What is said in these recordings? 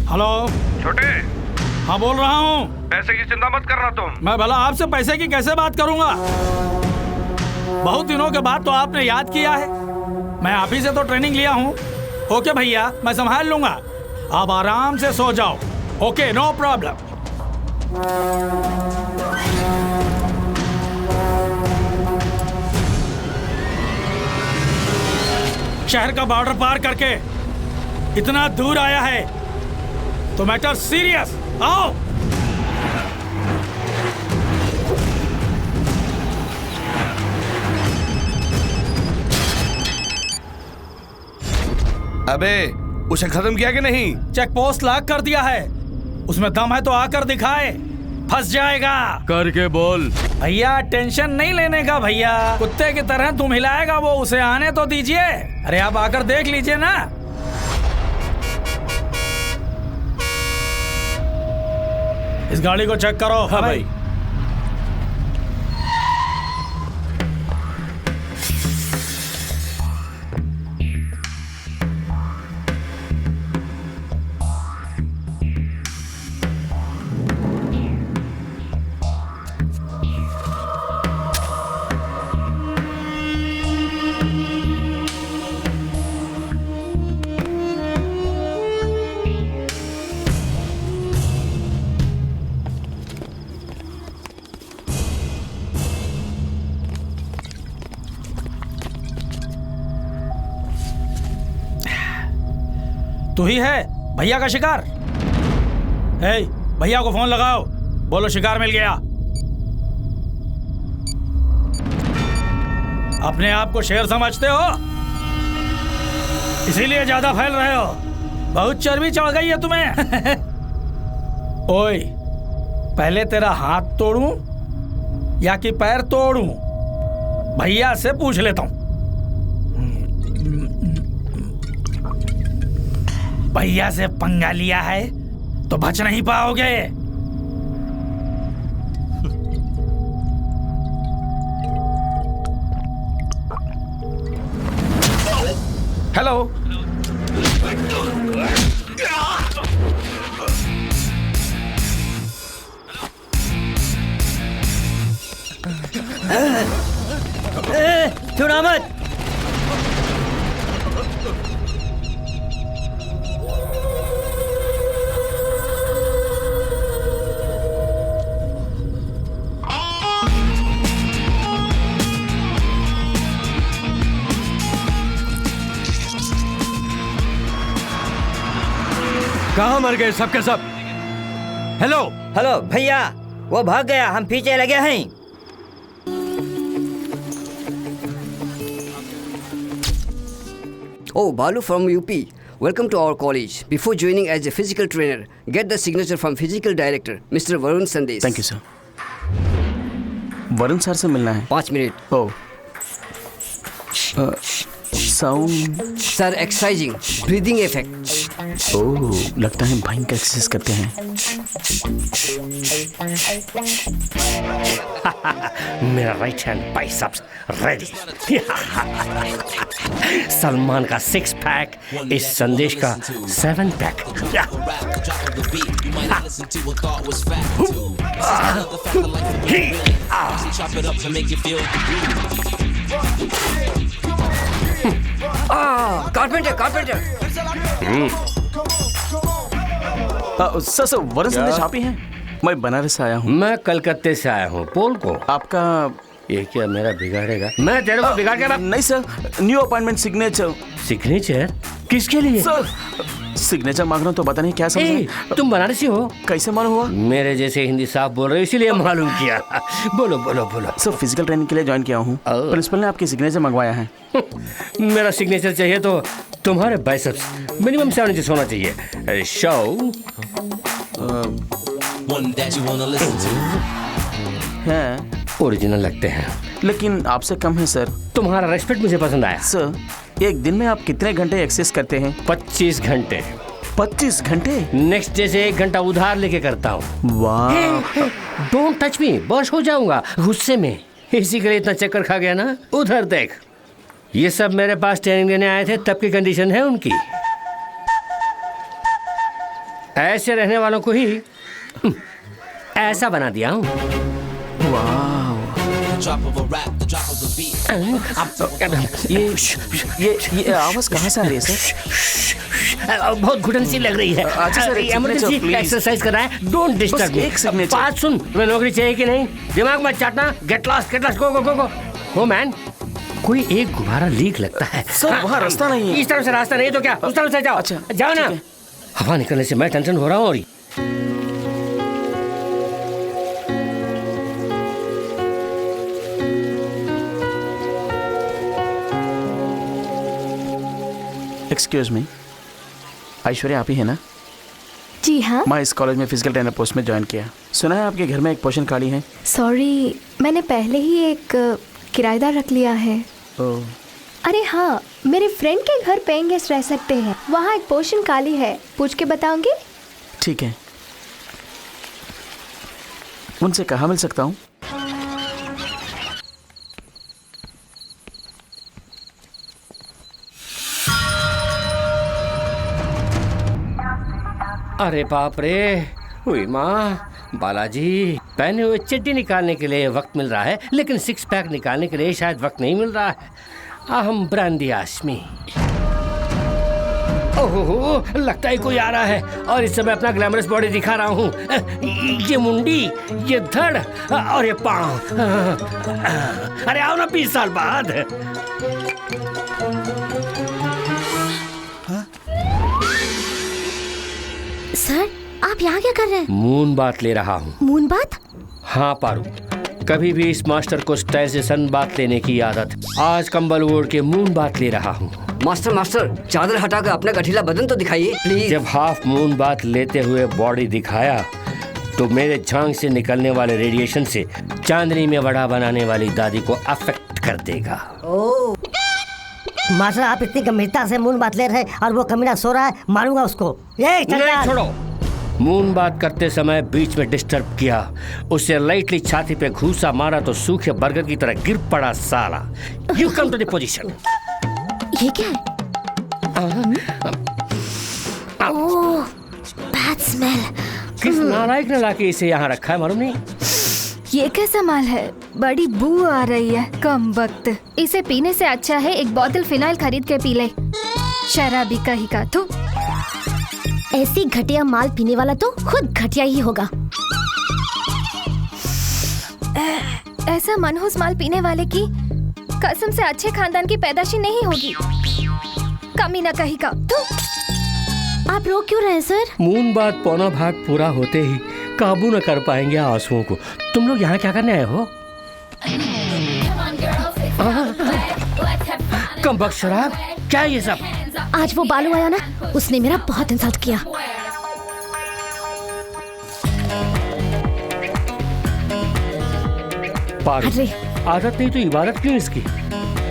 Hello छोटे, हाँ बोल रहा हूँ। पैसे की चिंता मत करना तुम। मैं भला आपसे पैसे की कैसे बात करूंगा? बहुत दिनों के बाद तो आपने याद किया है। मैं आप ही से तो ट्रेनिंग लिया हूँ। ओके भैया, मैं संभाल लूंगा। आप आराम से सो जाओ। Okay, no problem. शहर का बॉर्डर पार करके इतना दूर आया है तो मैटर सीरियस। आओ। अबे, उसे खत्म किया कि नहीं? चेक पोस्ट लॉक कर दिया है। उसमें दम है तो आकर दिखाए। फंस जाएगा। करके बोल। भैया टेंशन नहीं लेने का भैया, कुत्ते की तरह तुम हिलाएगा वो, उसे आने तो दीजिए। अरे आप आकर देख लीजिए ना। इस गाड़ी को चेक करो। हाँ भाई। तू ही है भैया का शिकार? हे, भैया को फोन लगाओ, बोलो शिकार मिल गया। अपने आप को शेर समझते हो, इसीलिए ज्यादा फैल रहे हो। बहुत चर्बी चढ़ गई है तुम्हें। ओए, पहले तेरा हाथ तोड़ूं या कि पैर तोड़ूं? भैया से पूछ लेता हूं। भैया से पंगा लिया है तो बच नहीं पाओगे। हेलो। छुड़ा मत। कहाँ मर गए सबके सब? हेलो हेलो भैया, वो भाग गया, हम पीछे लगे हैं। Oh, Balu from UP. Welcome to our college. Before joining as a physical trainer, get the signature from physical director, Mr. Varun Sandesh. Thank you sir. Varun sir से मिलना है। 5 minute. Oh, sound Sir, exercising, breathing effect. Oh, लगता है भयंकर exercise करते हैं। मेरा right hand biceps ready. Salman का 6 पैक, इस संदेश का 7 पैक। Carpenter. सर वरुण संदेश आप ही हैं? मैं बनारस से आया हूँ। मैं कलकत्ते से आया हूँ। पोल को आपका ये क्या मेरा बिगाड़ेगा? मैं तेरे को बिगाड़ के नहीं sir, new appointment signature. Signature किसके लिए? सर सिग्नेचर मांग रहा हूँ तो पता नहीं क्या समझे। तुम बनारसी हो? कैसे मालूम हुआ? मेरे जैसे हिंदी साफ बोल रहे हो इसीलिए मालूम किया। बोलो बोलो बोलो। सर फिजिकल ट्रेनिंग के लिए ज्वाइन किया हूँ। प्रिंसिपल ने आपकी सिग्नेचर मंगवाया है। मेरा सिग्नेचर चाहिए तो तुम्हारे बाइसेप्स मिनिमम 7 इंच होना चाहिए। शो है ओरिजिनल लगते हैं लेकिन आपसे कम है सर। तुम्हारा रेस्पेक्ट मुझे पसंद आया। सर एक दिन में आप कितने घंटे एक्सरसाइज करते हैं? 25 घंटे। 25 घंटे? नेक्स्ट डे से 1 घंटा उधार लेके करता हूँ। वाह। डोंट टच मी, बॉश हो जाऊंगा गुस्से में। इसी के लिए इतना चक्कर खा गया ना। उधर देख, ये सब मेरे पास ट्रेनिंग लेने आए थे, तब की कंडीशन है उनकी। ऐसे रहने वालों को ही ऐसा बना दिया हूँ। ये आवाज कहाँ से आ रही है सर? बहुत घुटन सी लग रही है। अच्छा सर, एक इमरजेंसी signature, please. एक्सरसाइज कर रहा है। Don't disturb me. एक signature. बात सुन, तुम्हें नौकरी चाहिए कि नहीं? दिमाग मत चाटना। गेट लॉस्ट, गो गो गो गो। हो मैन, कोई एक गुब्बारा लीक लगता है। सर, वहाँ रास्ता नहीं है। इस तरफ से रास्ता नहीं है तो क्या, उस तरफ से जाओ। अच्छा, जाओ ना। ठीक है। हवा निकलने से मैं टेंशन हो रहा हूँ। और एक्सक्यूज मी, ऐश्वर्या आप ही है ना? जी हाँ। मैं इस कॉलेज में फिजिकल ट्रेनर पोस्ट में ज्वाइन किया। सुना है आपके घर में एक पोजीशन खाली है। सॉरी, मैंने पहले ही एक किराएदार रख लिया है। अरे हाँ, मेरे फ्रेंड के घर पेइंग गेस्ट रह सकते हैं। वहाँ एक पोजीशन खाली है, पूछ के बताऊंगी। ठीक है, उनसे कहाँ मिल सकता हूँ? अरे बाप रे, हुई माँ, बालाजी, पहने हुए चड्डी निकालने के लिए वक्त मिल रहा है, लेकिन सिक्स पैक निकालने के लिए शायद वक्त नहीं मिल रहा है। अहम ब्रांडी आशमी। ओहो, लगता है कोई आ रहा है और इस समय अपना ग्लैमरस बॉडी दिखा रहा हूँ। ये मुंडी, ये धड़ और ये पाँव। अरे आओ ना 20 साल बाद। सर, आप यहाँ क्या कर रहे हैं? मून बात ले रहा हूँ। मून बात? हाँ पारू, कभी भी इस मास्टर को स्टाइल से सन बात लेने की आदत। आज कंबल ओढ़ के मून बात ले रहा हूँ। मास्टर, चादर हटाकर अपना गठीला बदन तो दिखाइए प्लीज। जब हाफ मून बात लेते हुए बॉडी दिखाया तो मेरे झांग से निकलने वाले रेडिएशन से चांदनी में वड़ा बनाने वाली दादी को अफेक्ट कर देगा। मास्टर, आप इतनी गंभीरता से मून बात ले रहे हैं और वो कमीना सो रहा है, मारूंगा उसको। ये नहीं, छोड़ो। मून बात करते समय बीच में डिस्टर्ब किया, उसे लाइटली छाती पे घूसा मारा तो सूखे बर्गर की तरह गिर पड़ा साला। You come to the position. ये क्या है? Oh, bad smell. किस नालायक ने लाके इसे यहाँ रखा है मालूम नहीं? ये कैसा माल है? बड़ी बू आ रही है, कम वक्त। इसे पीने से अच्छा है एक बोतल फिनाइल खरीद के पी ले। शराबी कहीं का। थू, ऐसी घटिया माल पीने वाला तो खुद घटिया ही होगा। ऐसा मनहूस माल पीने वाले की कसम से अच्छे खानदान की पैदाशी नहीं होगी। कमीना कहीं का। थू। आप रो क्यों रहे सर? मून बात पौना भाग पूरा होते ही काबू न कर पाएंगे आंसुओं को। तुम लोग यहाँ क्या करने आए हो? कम बख्श शराब, क्या ये सब? आज वो बालू आया ना, उसने मेरा बहुत इंसल्ट किया। पागल, आदत नहीं तो इबादत क्यों इसकी?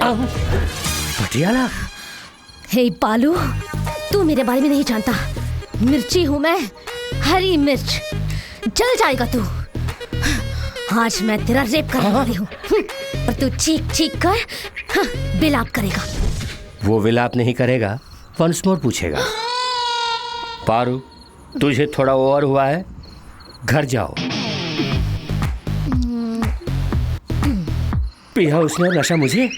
पटियाला। हे बालू, तू मेरे बारे में नहीं जानता। मिर्ची हूँ मैं, हरी मिर्च। जल जाएगा तू। आज मैं तेरा रेप करने वाली हूँ और तू चीख चीख कर विलाप करेगा। वो विलाप नहीं करेगा, वंस मोर पूछेगा। पारू, तुझे थोड़ा ओवर हुआ है, घर जाओ। पिया उसने और नशा मुझे।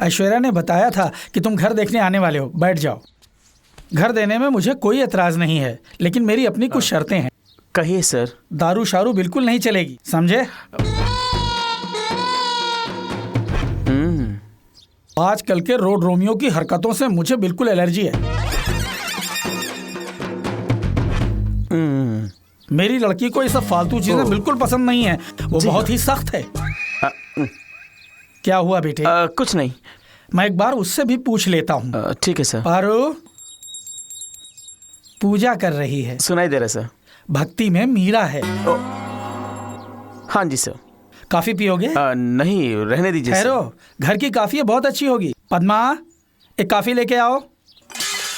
ऐश्वर्या ने बताया था कि तुम घर देखने आने वाले हो, बैठ जाओ। घर देने में मुझे कोई एतराज नहीं है, लेकिन मेरी अपनी कुछ शर्तें हैं। कहिए सर। दारू शारू बिल्कुल नहीं चलेगी, समझे? आजकल के रोड रोमियो की हरकतों से मुझे बिल्कुल एलर्जी है। मेरी लड़की को ये सब फालतू चीजें बिल्कुल पसंद नहीं है। वो बहुत ही सख्त है। क्या हुआ बेटे? कुछ नहीं। मैं एक बार उससे भी पूछ लेता हूँ। ठीक है सर। पारो, पूजा कर रही है। सुनाई दे रहा सर। भक्ति में मीरा है। हाँ जी सर। काफी पियोगे? नहीं, रहने दीजिए। ठहरो, घर की काफी बहुत अच्छी होगी। पद्मा, एक काफी लेके आओ।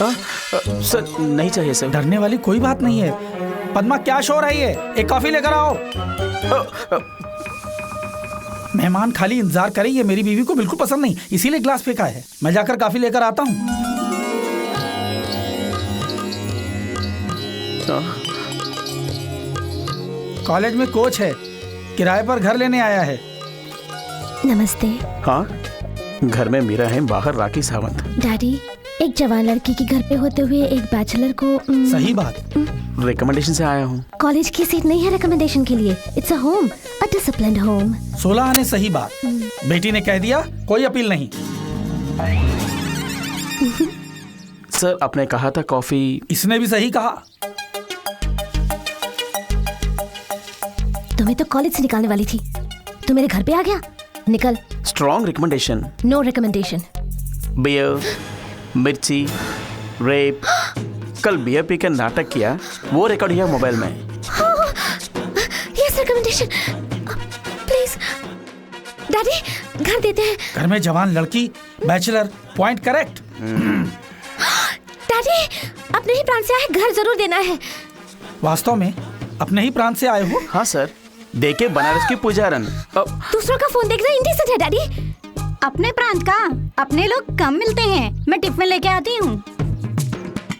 सर नहीं चाहिए सर। डरने वाली कोई बात नहीं है। पद्मा, क्या शोर है ये? एक कॉफी लेकर आओ। मेहमान खाली इंतजार करें, ये मेरी बीवी को बिल्कुल पसंद नहीं, इसीलिए ग्लास फेंका है। मैं जाकर कॉफी लेकर आता हूँ। कॉलेज में कोच है, किराए पर घर लेने आया है। नमस्ते हाँ, घर में मीरा है, बाहर राखी सावंत। डैडी, एक जवान लड़की के घर पे होते हुए एक बैचलर को सही बात। रिकमेंडेशन से आया हूँ। कॉलेज की सीट नहीं है रिकमेंडेशन के लिए। It's a home, a disciplined home. 16 आने सही बात। बेटी ने कह दिया, कोई अपील नहीं। सर, आपने कहा था कॉफी। इसने भी सही कहा। तुम्हें तो कॉलेज से निकालने वाली थी, तू मेरे घर पे आ गया। निकल। Strong recommendation. No recommendation. Beer, मिर्ची, रेप। कल बियर पी के नाटक किया, वो रिकॉर्ड किया मोबाइल में। Yes recommendation. प्लीज डैडी, घर देते हैं। घर में जवान लड़की, बैचलर, पॉइंट करेक्ट। डैडी, अपने ही प्राण से आए, घर जरूर देना है। वास्तव में अपने ही प्राण से आए हो? हाँ सर, देखे बनारस की पुजारन। दूसरों का फोन देखना इंडिसेंट है डैडी। अपने प्रांत का अपने लोग कम मिलते हैं। मैं टिफिन लेके आती हूँ,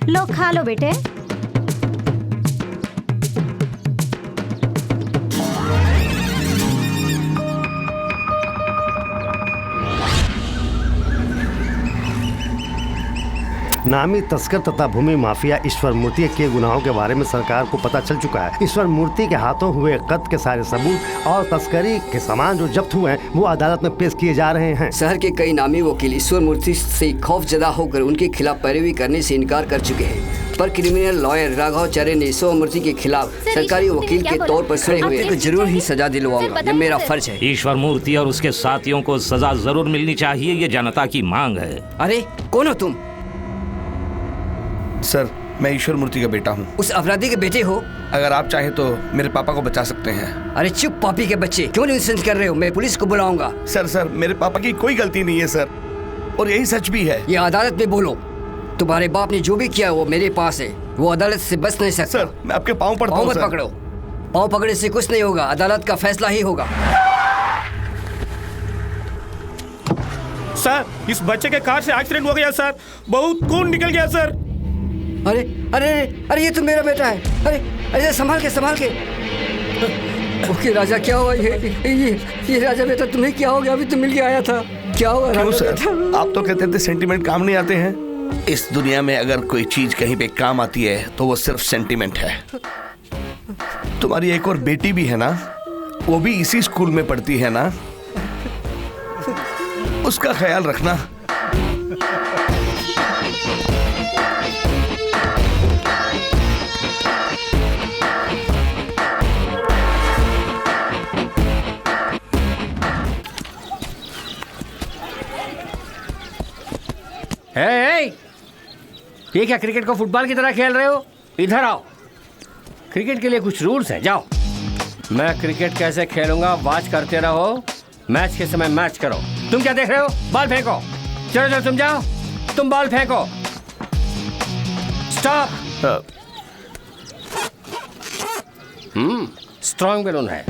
लो खा लो बेटे। नामी तस्कर तथा भूमि माफिया ईश्वर मूर्ति के गुनाहों के बारे में सरकार को पता चल चुका है। ईश्वर मूर्ति के हाथों हुए कत्ल के सारे सबूत और तस्करी के सामान जो जब्त हुए हैं वो अदालत में पेश किए जा रहे हैं। शहर के कई नामी वकील ईश्वर मूर्ति से खौफजदा होकर उनके खिलाफ पैरवी करने से इनकार कर चुके हैं, पर क्रिमिनल लॉयर राघवाचार्य ने ईश्वर मूर्ति के खिलाफ सरकारी वकील के तौर पर खड़े हुए को जरूर ही सजा दिलवाऊंगा। ये मेरा फर्ज है। ईश्वर मूर्ति और उसके साथियों को सजा जरूर मिलनी चाहिए, ये जनता की मांग है। अरे कौन हो तुम? सर, मैं ईश्वर मूर्ति का बेटा हूँ। उस अपराधी के बेटे हो? अगर आप चाहें तो मेरे पापा को बचा सकते हैं। अरे चुप पापी के बच्चे, क्यों न्यूसेंस कर रहे हो? मैं पुलिस को बुलाऊंगा। सर, मेरे पापा की कोई गलती नहीं है सर, और यही सच भी है। ये अदालत में बोलो। तुम्हारे बाप ने जो भी किया वो मेरे पास है, वो अदालत से बच नहीं सकता। सर, मैं आपके पाँव पड़ता हूँ। पाँव मत पकड़ो, पाँव पकड़ने से कुछ नहीं होगा, अदालत का फैसला ही होगा। सर, इस बच्चे के कार से एक्सीडेंट हो गया सर, बहुत खून निकल गया सर। अरे अरे अरे, ये तो मेरा बेटा है। अरे अरे, संभाल के। ओके राजा, क्या हुआ? ये राजा बेटा, तुम्हें क्या हो गया? अभी तो मिल के आया था। क्या हुआ राजा सर? आप तो कहते थे सेंटीमेंट काम नहीं आते हैं। इस दुनिया में अगर कोई चीज कहीं पे काम आती है तो वो सिर्फ सेंटीमेंट है। तुम्हारी एक और बेटी भी है ना, वो भी इसी स्कूल में पढ़ती है ना, उसका ख्याल रखना। ये क्या क्रिकेट को फुटबॉल की तरह खेल रहे हो? इधर आओ। क्रिकेट के लिए कुछ रूल्स हैं, जाओ। मैं क्रिकेट कैसे खेलूंगा वॉच करते रहो, मैच के समय मैच करो। तुम क्या देख रहे हो? बॉल फेंको। चलो तुम जाओ, तुम बॉल फेंको। स्टॉप। स्ट्रॉन्ग बैलून है।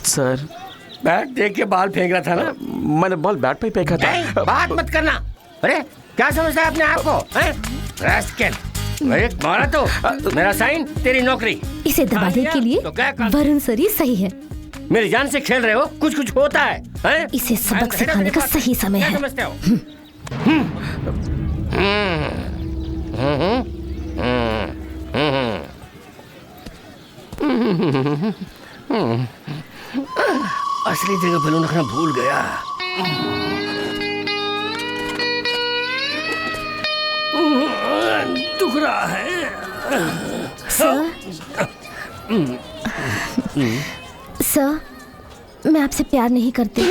सर, बैट देख के बॉल फेंक रहा था ना? मैंने बॉल बैट पे फेंका था। बात मत करना। अरे क्या समझता है अपने आप को? रास्केल, मारा तो मेरा साइन, तेरी नौकरी। इसे दबाने के लिए वरुण सर ही सही है। मेरी जान से खेल रहे हो, कुछ होता है? इसे सबक सिखाने का सही समय है। समझते हो? असली जगह बैलून रखना भूल गया। दुख रहा है। सर, मैं आपसे प्यार नहीं करती,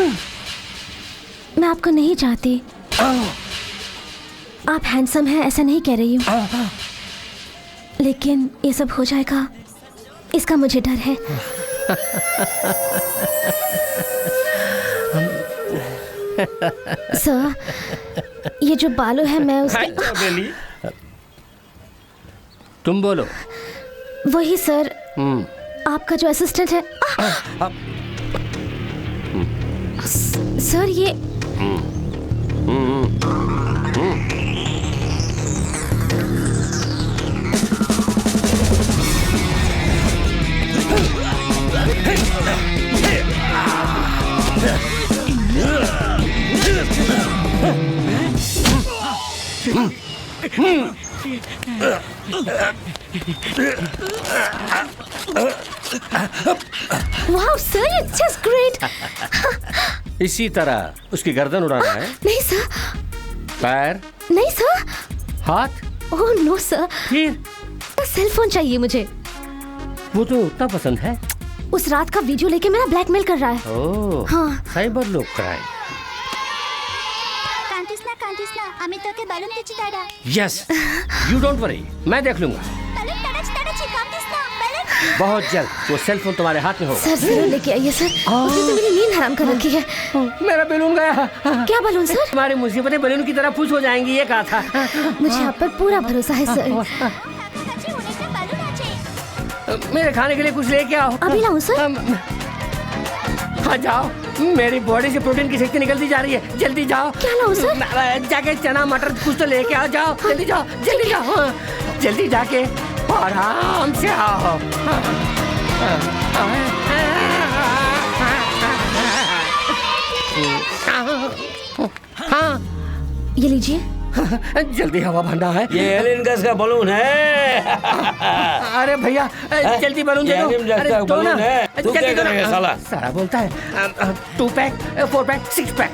मैं आपको नहीं चाहती। आप हैंडसम हैं ऐसा नहीं कह रही हूँ, लेकिन ये सब हो जाएगा इसका मुझे डर है। सर, ये जो बालू है मैं उसके तुम बोलो। वही सर, आपका जो असिस्टेंट है। सर ये वाह सर, इट्स जस्ट ग्रेट। इसी तरह उसकी गर्दन उड़ाना है। नहीं सर। पैर? नहीं सर। हाथ? Oh no sir. फिर? सेल फोन चाहिए मुझे। वो तो उतना पसंद है। उस रात का वीडियो लेके मेरा ब्लैकमेल कर रहा है। ओह हाँ। साइबर लोग क्राइम। हमें तो के बैलून तेचिताड़ा। यस, यू डोंट वरी, मैं देख लूंगा। बहुत जल्द वो सेल फोन तुम्हारे हाथ में होगा। सर जरूर लेके आइए सर, उसने तो मेरी नींद हराम कर रखी है। मेरा बैलून गया। क्या बैलून सर? तुम्हारी मुसीबतें बैलून की तरह फूस हो जाएंगी, ये कहा था। मुझे आप पर पूरा भरोसा है सर। मेरे खाने के लिए कुछ लेके आओ। अभी लाऊं सर? हाँ जाओ, मेरी बॉडी से प्रोटीन की शक्ति निकलती जा रही है, जल्दी जाओ। क्या लाऊं सर? जाके चना मटर कुछ तो लेके आओ, जाओ जल्दी जाओ, जल्दी जाओ, जल्दी जाके आराम से आओ। हाँ ये लीजिए। जल्दी हवा भरना है। ये एलियन गैस का बलून है। अरे भैया जल्दी बलून दे दो। अरे तो ना, तू क्या करेगा साला? साला बोलता है 2 pack 4 pack 6 pack.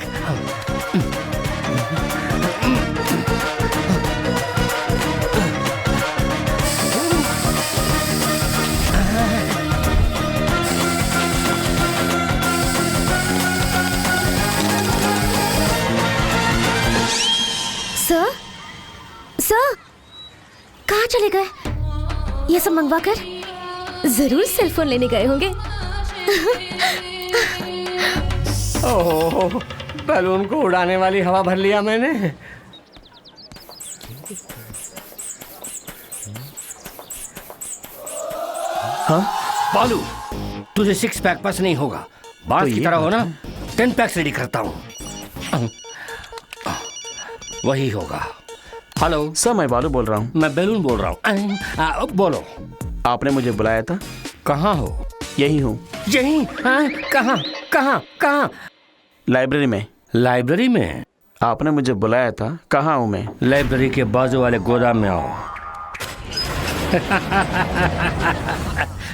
Sir, sir, कहाँ चले गए? ये सब मंगवा कर जरूर सेल फोन लेने गए होंगे। ओह, बैलून को उड़ाने वाली हवा भर लिया मैंने। हाँ? बालू, तुझे 6 पैक पास नहीं होगा। बात की तरह हो ना, 10 पैक्स रेडी करता हूँ। वही होगा। हेलो सर, मैं बालू बोल रहा हूँ। मैं बैलून बोल रहा हूँ। बोलो। आपने मुझे बुलाया था। कहाँ हो? यही हूँ। यही? कहाँ कहाँ कहाँ? लाइब्रेरी में। लाइब्रेरी में? आपने मुझे बुलाया था। कहाँ हूँ मैं? लाइब्रेरी के बाजू वाले गोदाम में आओ।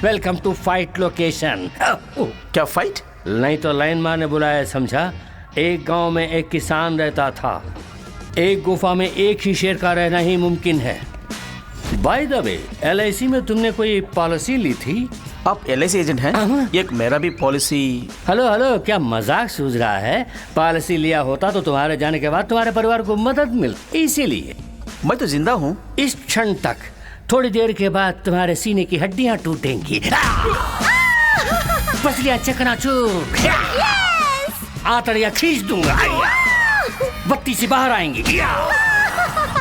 Welcome to fight location. क्या फाइट? नहीं तो लाइन मार ने बुलाया, समझा? एक गांव में एक किसान रहता था। एक गुफा में एक ही शेर का रहना ही मुमकिन है। बाय द वे, LIC में तुमने कोई पॉलिसी ली थी? आप LIC एजेंट हैं? एक मेरा भी पॉलिसी। हेलो हेलो, क्या मजाक सूझ रहा है? पॉलिसी लिया होता तो तुम्हारे जाने के बाद तुम्हारे परिवार को मदद मिलती, इसीलिए। मैं तो जिंदा हूँ। इस क्षण तक। थोड़ी देर के बाद तुम्हारे सीने की हड्डियां टूटेंगी। पसलियां चकनाचूर। आंतड़ियां खींच दूंगा। बत्ती से बाहर आएंगी।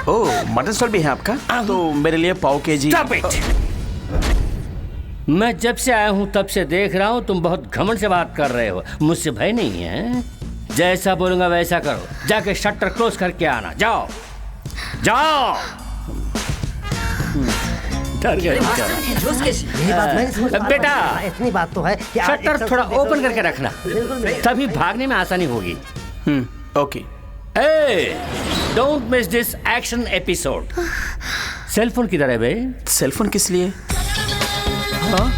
ओह, मटन स्टॉल भी है आपका? तो मेरे लिए पाव केजी। Stop it! मैं जब से आया हूँ तब से देख रहा हूँ तुम बहुत घमंड से बात कर रहे हो। मुझसे भय नहीं है। जैसा बोलूंगा वैसा करो। जाके शटर क्लोज करके आना। जाओ जाओ। डर गए बेटा। इतनी बात तो है कि शटर थोड़ा ओपन करके रखना, तभी भागने में आसानी होगी। Okay. Don't miss this action episode. Cell phone किधर है बे? सेल फोन किस लिए? हाँ?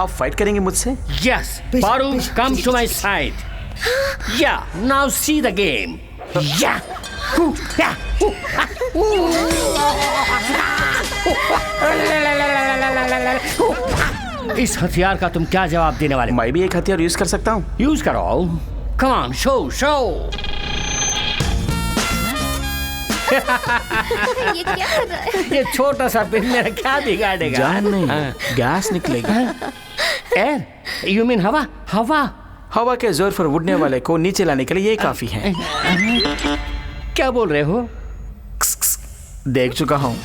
आप फाइट करेंगे मुझसे? Yes, Paru, come to my side. Yeah, now see the game. Yeah, इस हथियार का तुम क्या जवाब देने वाले? मैं भी एक हथियार यूज कर सकता हूँ। यूज करो। Come on, show show. ये क्या कर रहा है? ये छोटा सा पिन मेरा क्या बिगाड़ेगा? जान नहीं, गैस निकलेगा। एयर, यू मीन हवा? हवा हवा के जोर पर उड़ने वाले को नीचे लाने के लिए ये काफी है। क्या बोल रहे हो? देख चुका हूँ।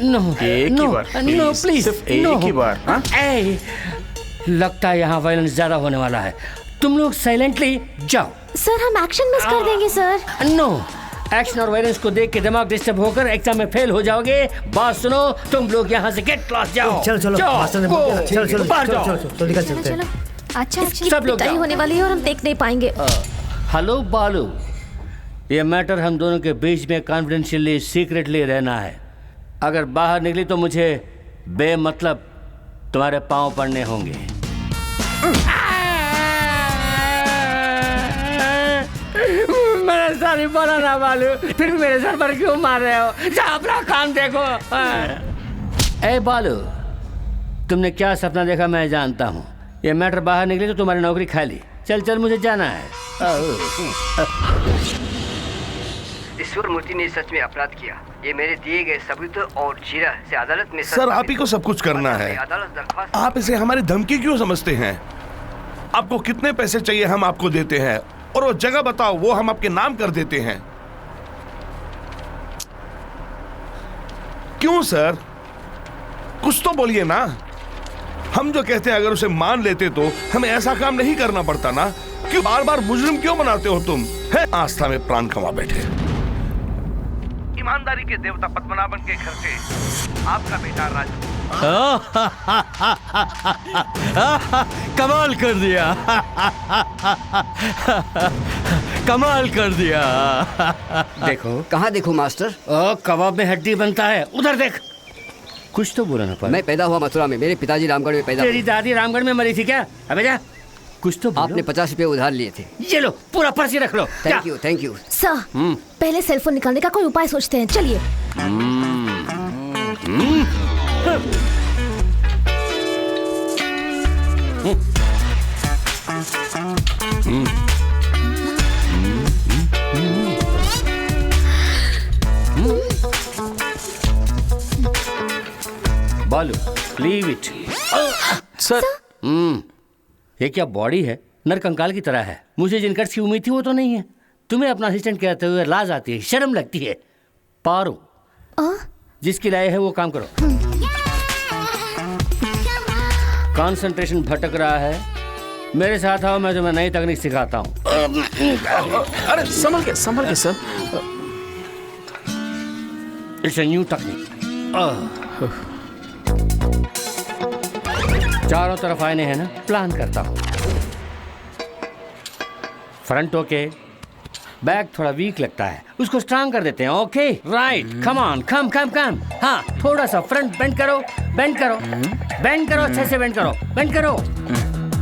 नो, एक ही बार, नो प्लीज, सिर्फ एक ही बार। हाँ? लगता है यहाँ वायलेंस ज्यादा होने वाला है। तुम लोग साइलेंटली जाओ। सर हम एक्शन मिस कर देंगे सर। नो, एक्शन और वायलेंस को देख के दिमाग डिस्टर्ब होकर एग्जाम में फेल हो जाओगे। बात सुनो, तुम लोग यहाँ से गेट क्लास जाओ। चलो चलो मास्टर ने बोल दिया। चलो चलो बाहर जाओ। तो निकल चलते हैं। अच्छा सब लोग पिटाई होने वाली है और हम देख नहीं पाएंगे। हेलो बालू, ये मैटर हम दोनों के बीच में कॉन्फिडेंशियली सीक्रेटली रहना है। अगर बाहर निकली तो मुझे बेमतलब तुम्हारे पांव पड़ने होंगे। मेरे सर ही बोला ना बालू, फिर भी मेरे सर पर क्यों मार रहे हो? जाओ अपना काम देखो। ए बालू, तुमने क्या सपना देखा मैं जानता हूँ। ये मैटर बाहर निकली तो तुम्हारी नौकरी खाली। चल चल, मुझे जाना है। ईश्वर मूर्ति ने सच में अपराध किया। ये मेरे दिए गए सबूत और जीरा से अदालत में सर आप ही को सब कुछ करना है। आप इसे हमारी धमकी क्यों समझते हैं? आपको कितने पैसे चाहिए हम आपको देते हैं, और वो जगह बताओ वो हम आपके नाम कर देते हैं। क्यों सर, कुछ तो बोलिए ना। हम जो कहते हैं अगर उसे मान लेते तो हमें ऐसा काम नहीं करना पड़ता ना। क्यों बार बार मुजरिम क्यों बनाते हो तुम? है आस्था में प्राण कमा बैठे। ईमानदारी के देवता पद्मनाभन के घर से आपका बेटा राजू। कमाल कर दिया। कमाल कर दिया। देखो कहाँ देखो मास्टर? कबाब में हड्डी बनता है, उधर देख। कुछ तो बोला ना। मैं पैदा हुआ मथुरा में, मेरे पिताजी रामगढ़ में पैदा हुए। तेरी दादी रामगढ़ में मरी थी क्या? अबे जा, कुछ तो आपने 50 रुपए उधार लिए थे। ये लो, पूरा पर्ची रख लो। Thank you thank you. Sir पहले सेलफोन निकालने का कोई उपाय सोचते हैं, चलिए। बालू, लीव इट। सर ये क्या बॉडी है? नरकंकाल की तरह है। मुझे जिन कट्स की उम्मीद थी वो तो नहीं है। तुम्हें अपना असिस्टेंट कहते हुए लाज आती है, शर्म लगती है। पारो, जिसकी लाए है वो काम करो। कंसंट्रेशन भटक रहा है, मेरे साथ आओ, मैं तुम्हें नई तकनीक सिखाता हूँ। अरे संभल के sir. It's a new technique. चारों तरफ आईने हैं ना, प्लान करता हूँ। फ्रंट ओके, बैक थोड़ा वीक लगता है, उसको स्ट्रांग कर देते हैं। ओके राइट, कम ऑन, कम कम कम। हाँ, थोड़ा सा फ्रंट बेंड करो, बेंड करो, बेंड करो, अच्छे से बेंड करो, बेंड करो।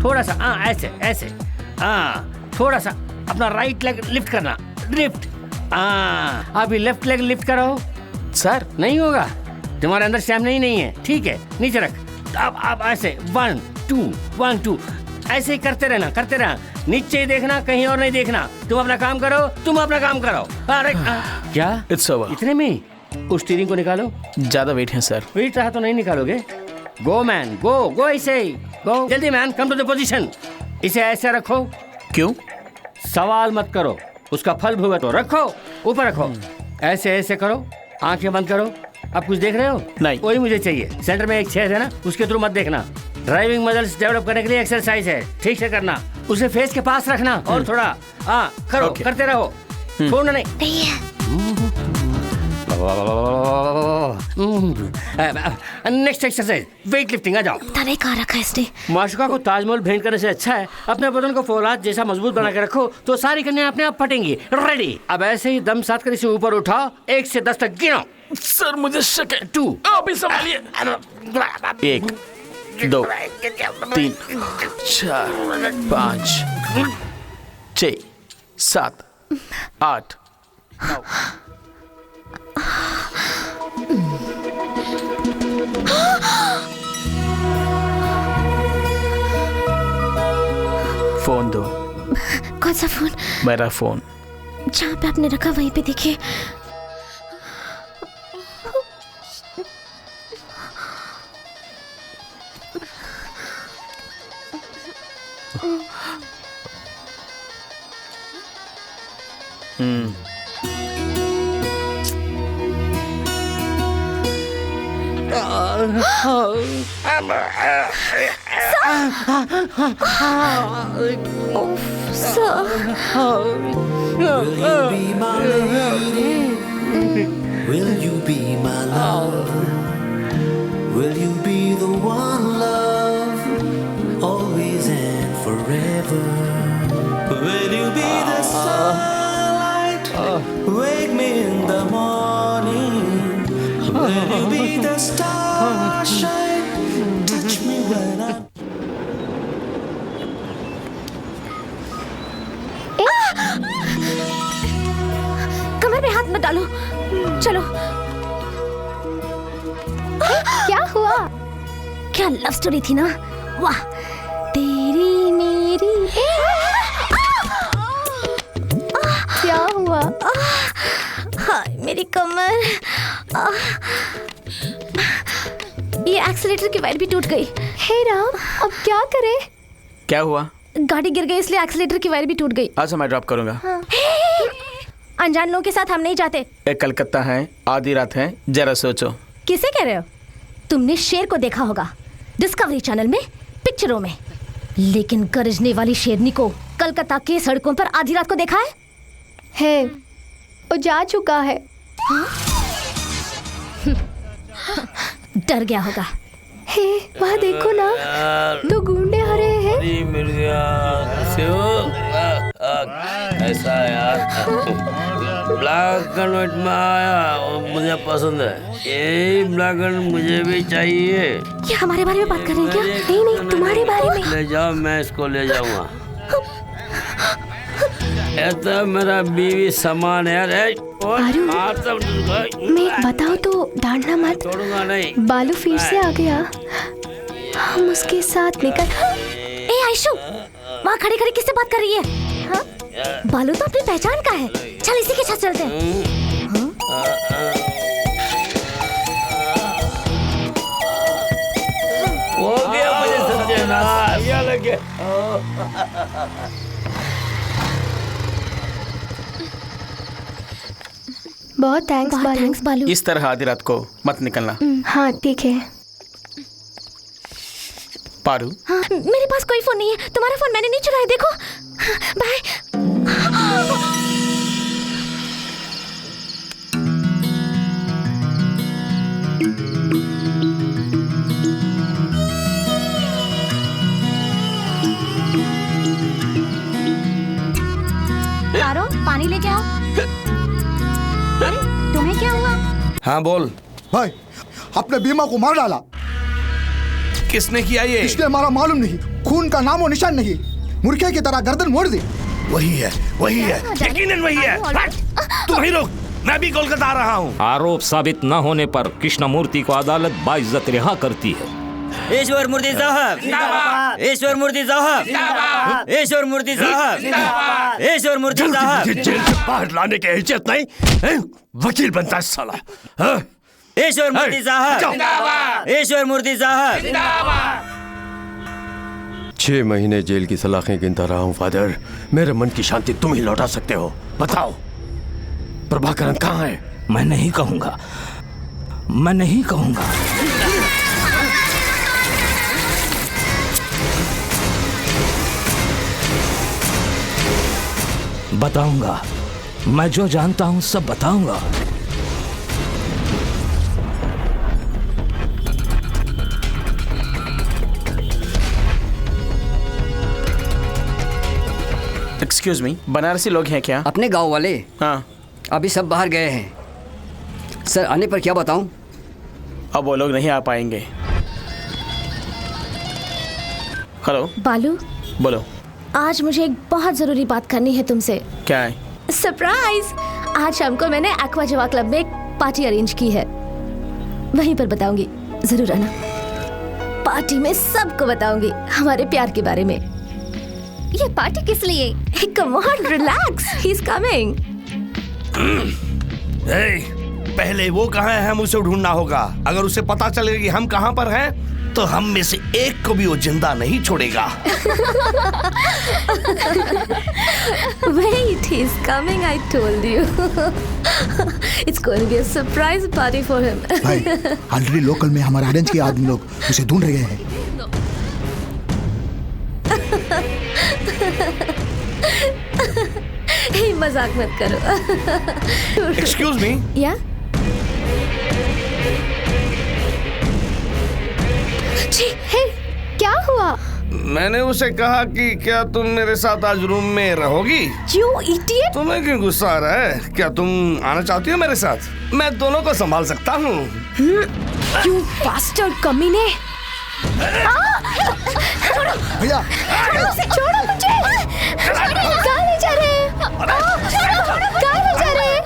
थोड़ा सा, हाँ ऐसे ऐसे। हाँ, थोड़ा सा अपना राइट लेग लिफ्ट करना, लिफ्ट। हाँ, अभी लेफ्ट लेग लिफ्ट करो। सर नहीं होगा, तुम्हारे अंदर स्टैमिना नहीं है। ठीक है, नीचे रख। अब ऐसे 1 2 1 2 ऐसे ही करते रहना, करते रहना। नीचे ही देखना, कहीं और नहीं देखना। तुम अपना काम करो, तुम अपना काम करो। अरे क्या? It's over. इतने में उस स्टीयरिंग को निकालो। ज्यादा वेट है सर। वेट रहा तो नहीं निकालोगे। गो मैन, गो गो, ऐसे ही गो। जल्दी man, come to the position. इसे ऐसे रखो। क्यों? सवाल मत करो, उसका फल भुगतो। रखो, ऊपर रखो। ऐसे ऐसे करो, आंखें बंद करो। अब कुछ देख रहे हो? नहीं। वही मुझे चाहिए। सेंटर में एक छेद है ना, उसके थ्रू मत देखना। ड्राइविंग मसल्स डेवलप करने के लिए एक्सरसाइज है, ठीक से करना। उसे फेस के पास रखना और थोड़ा करो, करते रहो, छोड़ना नहीं। Next exercise weight lifting. आ जाओ। तने कहाँ रखा है इसने? माशुका को ताजमहल भेंट करने से अच्छा है अपने बदन को फौलाद जैसा मजबूत बना के रखो, तो सारी कन्या अपने आप फटेंगी। रेडी? अब ऐसे ही दम साथ कर इसे ऊपर उठाओ, 1 से 10 तक गिनो। सर मुझे शक है। 2 अभी संभालिए। 1 2 3 4 5 6 7 8 9। फोन दो। कौन सा फोन? मेरा फोन। जहाँ पे आपने रखा वहीं पे देखिए। Will you be my love? Will you be the one, love, always and forever? Will you be the sunlight, wake me in the morning? Will you be the starshine, touch me when I... कमर में हाथ मत डालो, चलो। क्या हुआ? क्या love story थी ना? वाह, तेरी मेरी। क्या हुआ? हाय मेरी कमर। ये एक्सीलेटर की वायर भी टूट गई। हे राम, अब क्या करें? क्या हुआ? गाड़ी गिर गई इसलिए एक्सीलेटर की वायर भी टूट गई। अच्छा मैं ड्रॉप करूंगा। अनजान लोगों के साथ हम नहीं जाते। एक कलकत्ता है, आधी रात है, जरा सोचो। किसे कह रहे हो? तुमने शेर को देखा होगा डिस्कवरी चैनल में, पिक्चरों में, लेकिन गरजने वाली शेरनी को कलकत्ता के सड़कों पर आधी रात को देखा है? वो जा चुका है। डर गया होगा। हे वहाँ देखो ना, दो गुंडे आ रहे हैं। ऐसा यार ब्लैक एंड व्हाइट में आया और मुझे पसंद है। यही ब्लैक एंड मुझे भी चाहिए। ये हमारे बारे में बात कर रहे हैं क्या? नहीं नहीं, तुम्हारे बारे में। ले जाओ, मैं इसको ले जाऊंगा। ऐसा मेरा बीवी समान है। मैं बताओ तो डांटना मत। छोड़ूंगा नहीं। बालू फिर से आ गया। हम उसके साथ निकल। ए आयशु, वहाँ खड़े खड़े किससे बात कर रही है? हाँ? बालू तो अपनी पहचान का है। चल इसी के साथ चलते हैं। हो गया मुझे सत्यानाश। लग गया। बहुत थैंक्स बालू। इस तरह आधी रात को मत निकलना। हाँ ठीक है। पारू, हाँ, मेरे पास कोई फोन नहीं है। तुम्हारा फोन मैंने नहीं चुराया, देखो। बाय। पारो, पानी लेके आओ। अरे तुम्हें क्या हुआ? हाँ बोल भाई, अपने बीमा को मार डाला। किसने किया ये? इसलिए हमारा मालूम नहीं, खून का नामो निशान नहीं, मुर्गे की तरह गर्दन मोड़ दी। वही है, वही है, यकीनन वही है। तुम ही रुक, मैं भी कोलकाता आ रहा हूँ। आरोप साबित न होने पर कृष्णमूर्ति को अदालत बाइज्जत रिहा करती है। ईश्वर मूर्ति साहब, ईश्वर मूर्ति साहब, ईश्वर मूर्ति साहब, ईश्वर मूर्ति साहब। जेल से बाहर लाने की हैसियत नहीं, वकील बनता है साला। ईश्वर मूर्ति साहब, ईश्वर मूर्ति साहब। 6 महीने जेल की सलाखें गिनता रहा हूँ फादर। मेरे मन की शांति तुम ही लौटा सकते हो। बताओ प्रभाकरन कहाँ है? मैं नहीं कहूंगा, मैं नहीं कहूंगा। बताऊंगा, मैं जो जानता हूं सब बताऊंगा। एक्सक्यूज मी, बनारसी लोग हैं क्या? अपने गांव वाले? हाँ। अभी सब बाहर गए हैं सर। आने पर क्या बताऊं? अब वो लोग नहीं आ पाएंगे। हेलो बालू, बोलो। आज मुझे एक बहुत जरूरी बात करनी है तुमसे। क्या है? सरप्राइज! आज शाम को मैंने एक्वा जवा क्लब में एक पार्टी अरेंज की है, वहीं पर बताऊंगी, जरूर आना। पार्टी में सबको बताऊंगी हमारे प्यार के बारे में। ये पार्टी किस लिए? Come on relax, he is coming. पहले वो कहाँ है हमें उसे ढूंढना होगा। अगर उसे पता चलेगा कि हम कहाँ पर हैं तो हम में से एक को भी वो जिंदा नहीं छोड़ेगा। Wait, he's coming, I told you. It's going to be a surprise party for him. भाई, ऑलरेडी लोकल में हमारे ऑरेंज के आदमी लोग उसे ढूंढ रहे हैं। Hey, मजाक मत करो। Excuse me? Yeah? जी, hey, क्या हुआ? मैंने उसे कहा कि क्या तुम मेरे साथ आज रूम में रहोगी? You idiot! तुम्हें क्यों गुस्सा आ रहा है? क्या तुम आना चाहती हो मेरे साथ? मैं दोनों को संभाल सकता हूँ। You bastard कमीने! भैया, छोड़ो मुझे! कहाँ ले जा रहे हैं? कहाँ ले जा रहे हैं?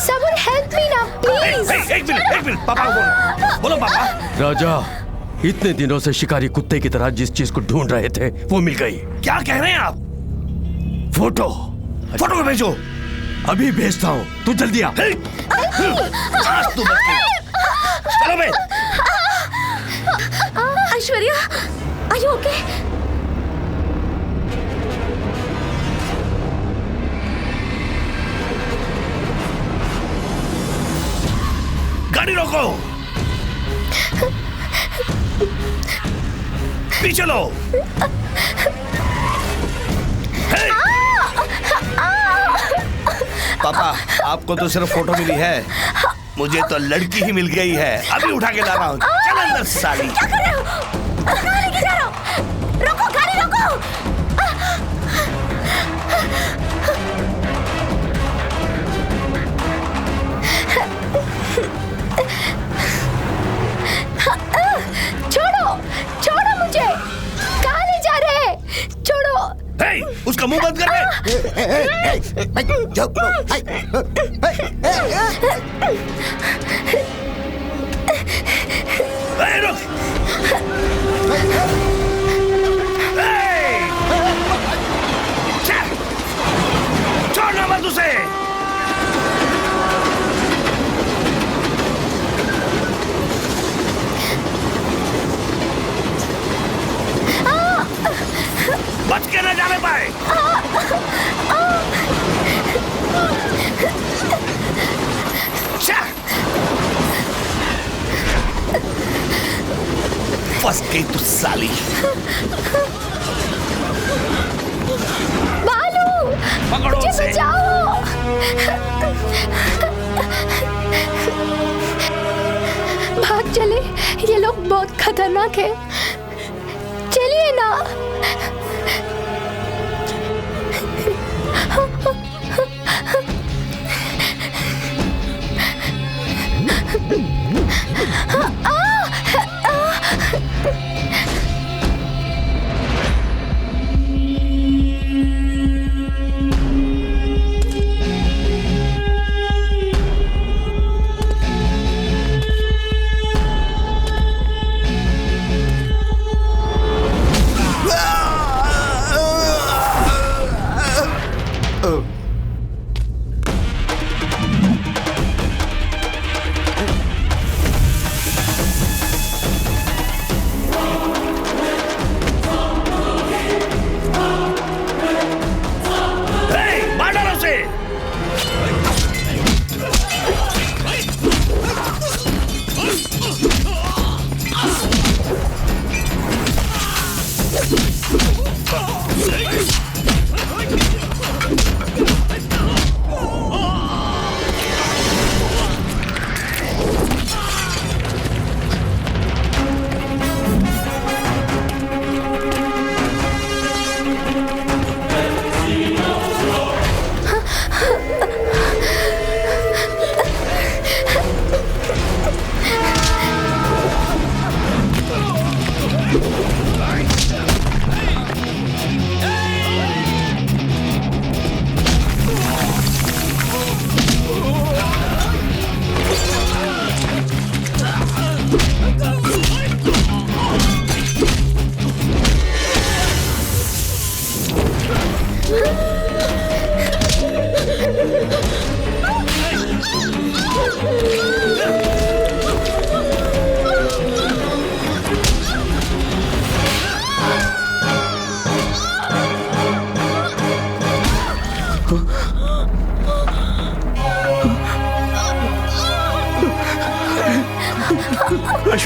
Someone help me now, please! एक मिनट, पापा को बोलो पापा। राजा, इतने दिनों से शिकारी कुत्ते की तरह जिस चीज को ढूंढ रहे थे वो मिल गई। क्या कह रहे हैं आप? फोटो भेजो। अभी भेजता हूँ, तू जल्दी आ। आज तू बच गई। चलो बे। Aishwarya, are you okay? गाड़ी रोको। पीछे लो। पापा, आपको तो सिर्फ फोटो मिली है, मुझे तो लड़की ही मिल गई है। अभी उठा के ला रहा हूँ। चल अंदर साली। क्या कर रहे हो? कहाँ लेके जा रहे हो? रोको, गाड़ी रोको। छोड़ो मुझे। कहाँ ले जा रहे हैं? छोड़ो। उसका मुंह बंद कर छोड़ना मत उसे। बच के न जाने पाए। फंस गई तू साली। बालू, पकड़ो मुझे उसे। बचाओ। भाग चले, ये लोग बहुत खतरनाक है। चलिए ना।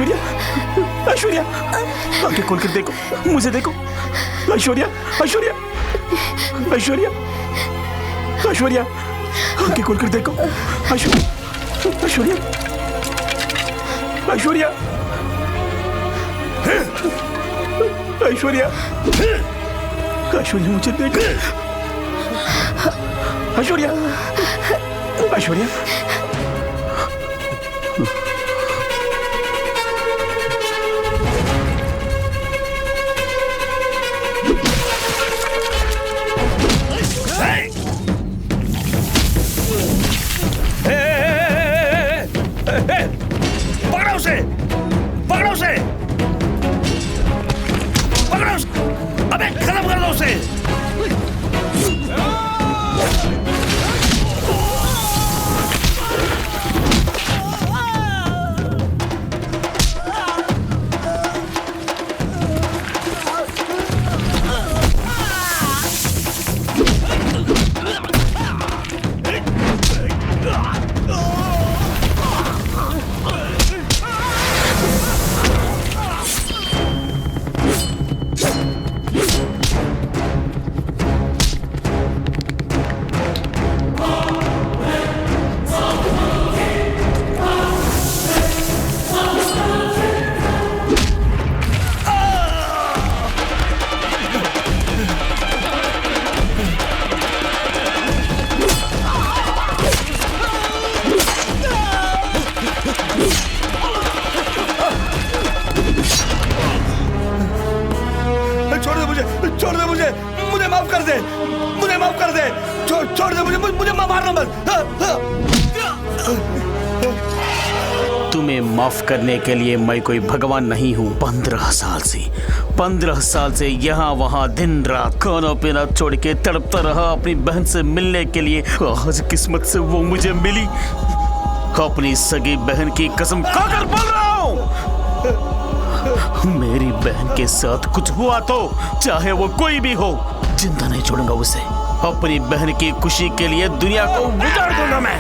ऐश्वर्या, ऐश्वर्या, आंखें खोल कर देखो, मुझे देखो। ऐश्वर्या, ऐश्वर्या, ऐश्वर्या, ऐश्वर्या, आंखें खोल कर देखो। ऐश्वर्या, ऐश्वर्या, ऐश्वर्या, ऐश्वर्या, ऐश्वर्या, मुझे देखो। ऐश्वर्या, ऐश्वर्या, पकड़ो उसे, पकड़ो उसे, पकड़ो उसे, अबे खत्म कर दो उसे। छोड़ दे मुझे, मुझे माफ कर दे, मुझे माफ कर दे, छोड़ दे मुझे, मुझे मारना मत। तुम्हें माफ करने के लिए मैं कोई भगवान नहीं हूँ। 15 साल से यहाँ वहाँ दिन रात खाना पीना छोड़ के तड़पता रहा अपनी बहन से मिलने के लिए। आज किस्मत से वो मुझे मिली। अपनी सगी बहन की कसम खाकर बोल रहा हूँ, मेरी बहन के साथ कुछ हुआ तो चाहे वो कोई भी हो, जिंदा नहीं छोड़ूंगा उसे। अपनी बहन की खुशी के लिए दुनिया को उजाड़ दूंगा मैं।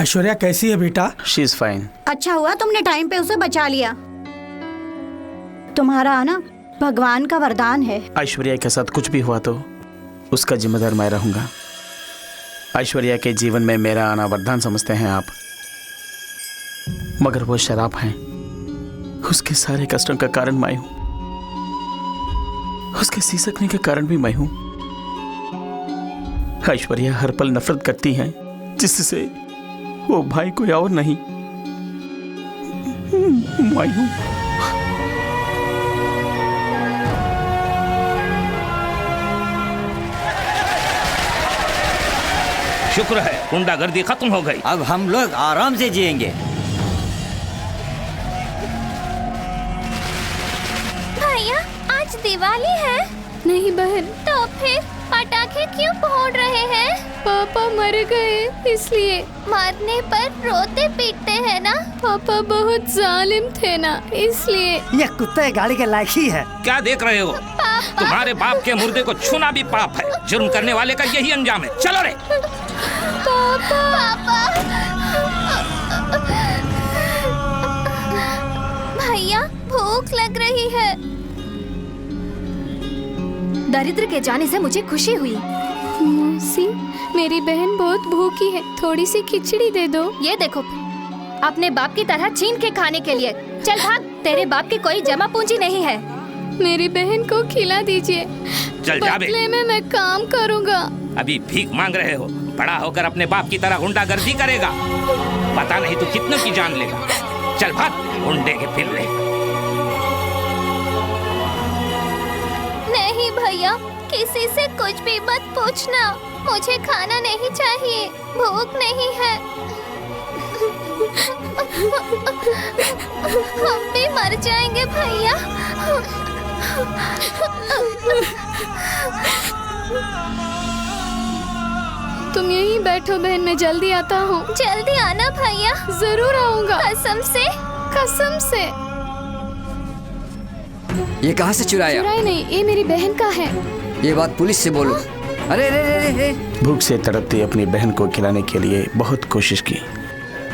ऐश्वर्या कैसी है बेटा? She is fine. अच्छा हुआ तुमने टाइम पे उसे बचा लिया। तुम्हारा आना भगवान का वरदान है। ऐश्वर्या के साथ कुछ भी हुआ तो उसका जिम्मेदार मैं रहूंगा। ऐश्वर्या के जीवन में मेरा आना वरदान समझते हैं आप, मगर वो शराब है। उसके सारे कष्टों का कारण मैं हूं, उसके सिसकने के कारण भी मैं हूं। ऐश्वर्या हर पल नफरत करती है, जिससे वो भाई कोई और नहीं, मैं हूं। शुक्र है गुंडागर्दी खत्म हो गई। अब हम लोग आराम से जिएंगे। भैया आज दिवाली है। नहीं बहन। तो फिर पटाखे क्यों फोड़ रहे हैं? पापा मर गए इसलिए। मरने पर रोते पीटते हैं ना। पापा बहुत जालिम थे ना, इसलिए। ये कुत्ते गाड़ी के लायक ही है। क्या देख रहे हो? तुम्हारे बाप के मुर्दे को छूना भी पाप है। जुर्म करने वाले का यही अंजाम है। चलो रे। पापा। भैया भूख लग रही है। दरिद्र के जाने से मुझे खुशी हुई। मौसी, मेरी बहन बहुत भूखी है, थोड़ी सी खिचड़ी दे दो। ये देखो, अपने बाप की तरह छीन के खाने के लिए। चल भाग, तेरे बाप की कोई जमा पूंजी नहीं है। मेरी बहन को खिला दीजिए। चल जा बे। बदले में मैं काम करूँगा। अभी भीख मांग रहे हो, बड़ा होकर अपने बाप की तरह गुंडागर्दी करेगा। पता नहीं तू कितनों की जान लेगा। चल भाग, गुंडे के फिर ले। नहीं भैया, किसी से कुछ भी मत पूछना। मुझे खाना नहीं चाहिए, भूख नहीं है। हम भी मर जाएंगे भैया। तुम यहीं बैठो बहन, मैं जल्दी आता हूँ। जल्दी आना भैया। जरूर आऊंगा। कसम से। कसम से। ये कहाँ से चुराया? चुराया नहीं, ये मेरी बहन का है। ये बात पुलिस से बोलो। अरे रे रे रे। भूख से तड़पती अपनी बहन को खिलाने के लिए बहुत कोशिश की,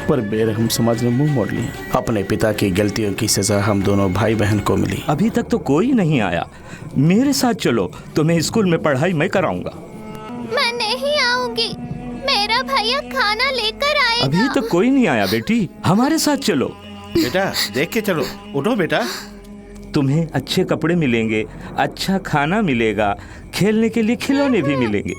पर बेरहम समाज ने मुंह मोड़ लिया। अपने पिता की गलतियों की सजा हम दोनों भाई बहन को मिली। अभी तक तो कोई नहीं आया। मेरे साथ चलो, तुम्हें स्कूल में पढ़ाई मैं कराऊंगा। मैं नहीं आऊंगी, मेरा भैया खाना लेकर आएगा। अभी तक कोई नहीं आया बेटी, हमारे साथ चलो। बेटा देख के चलो, उठो बेटा। तुम्हें अच्छे कपड़े मिलेंगे, अच्छा खाना मिलेगा, खेलने के लिए खिलौने भी मिलेंगे।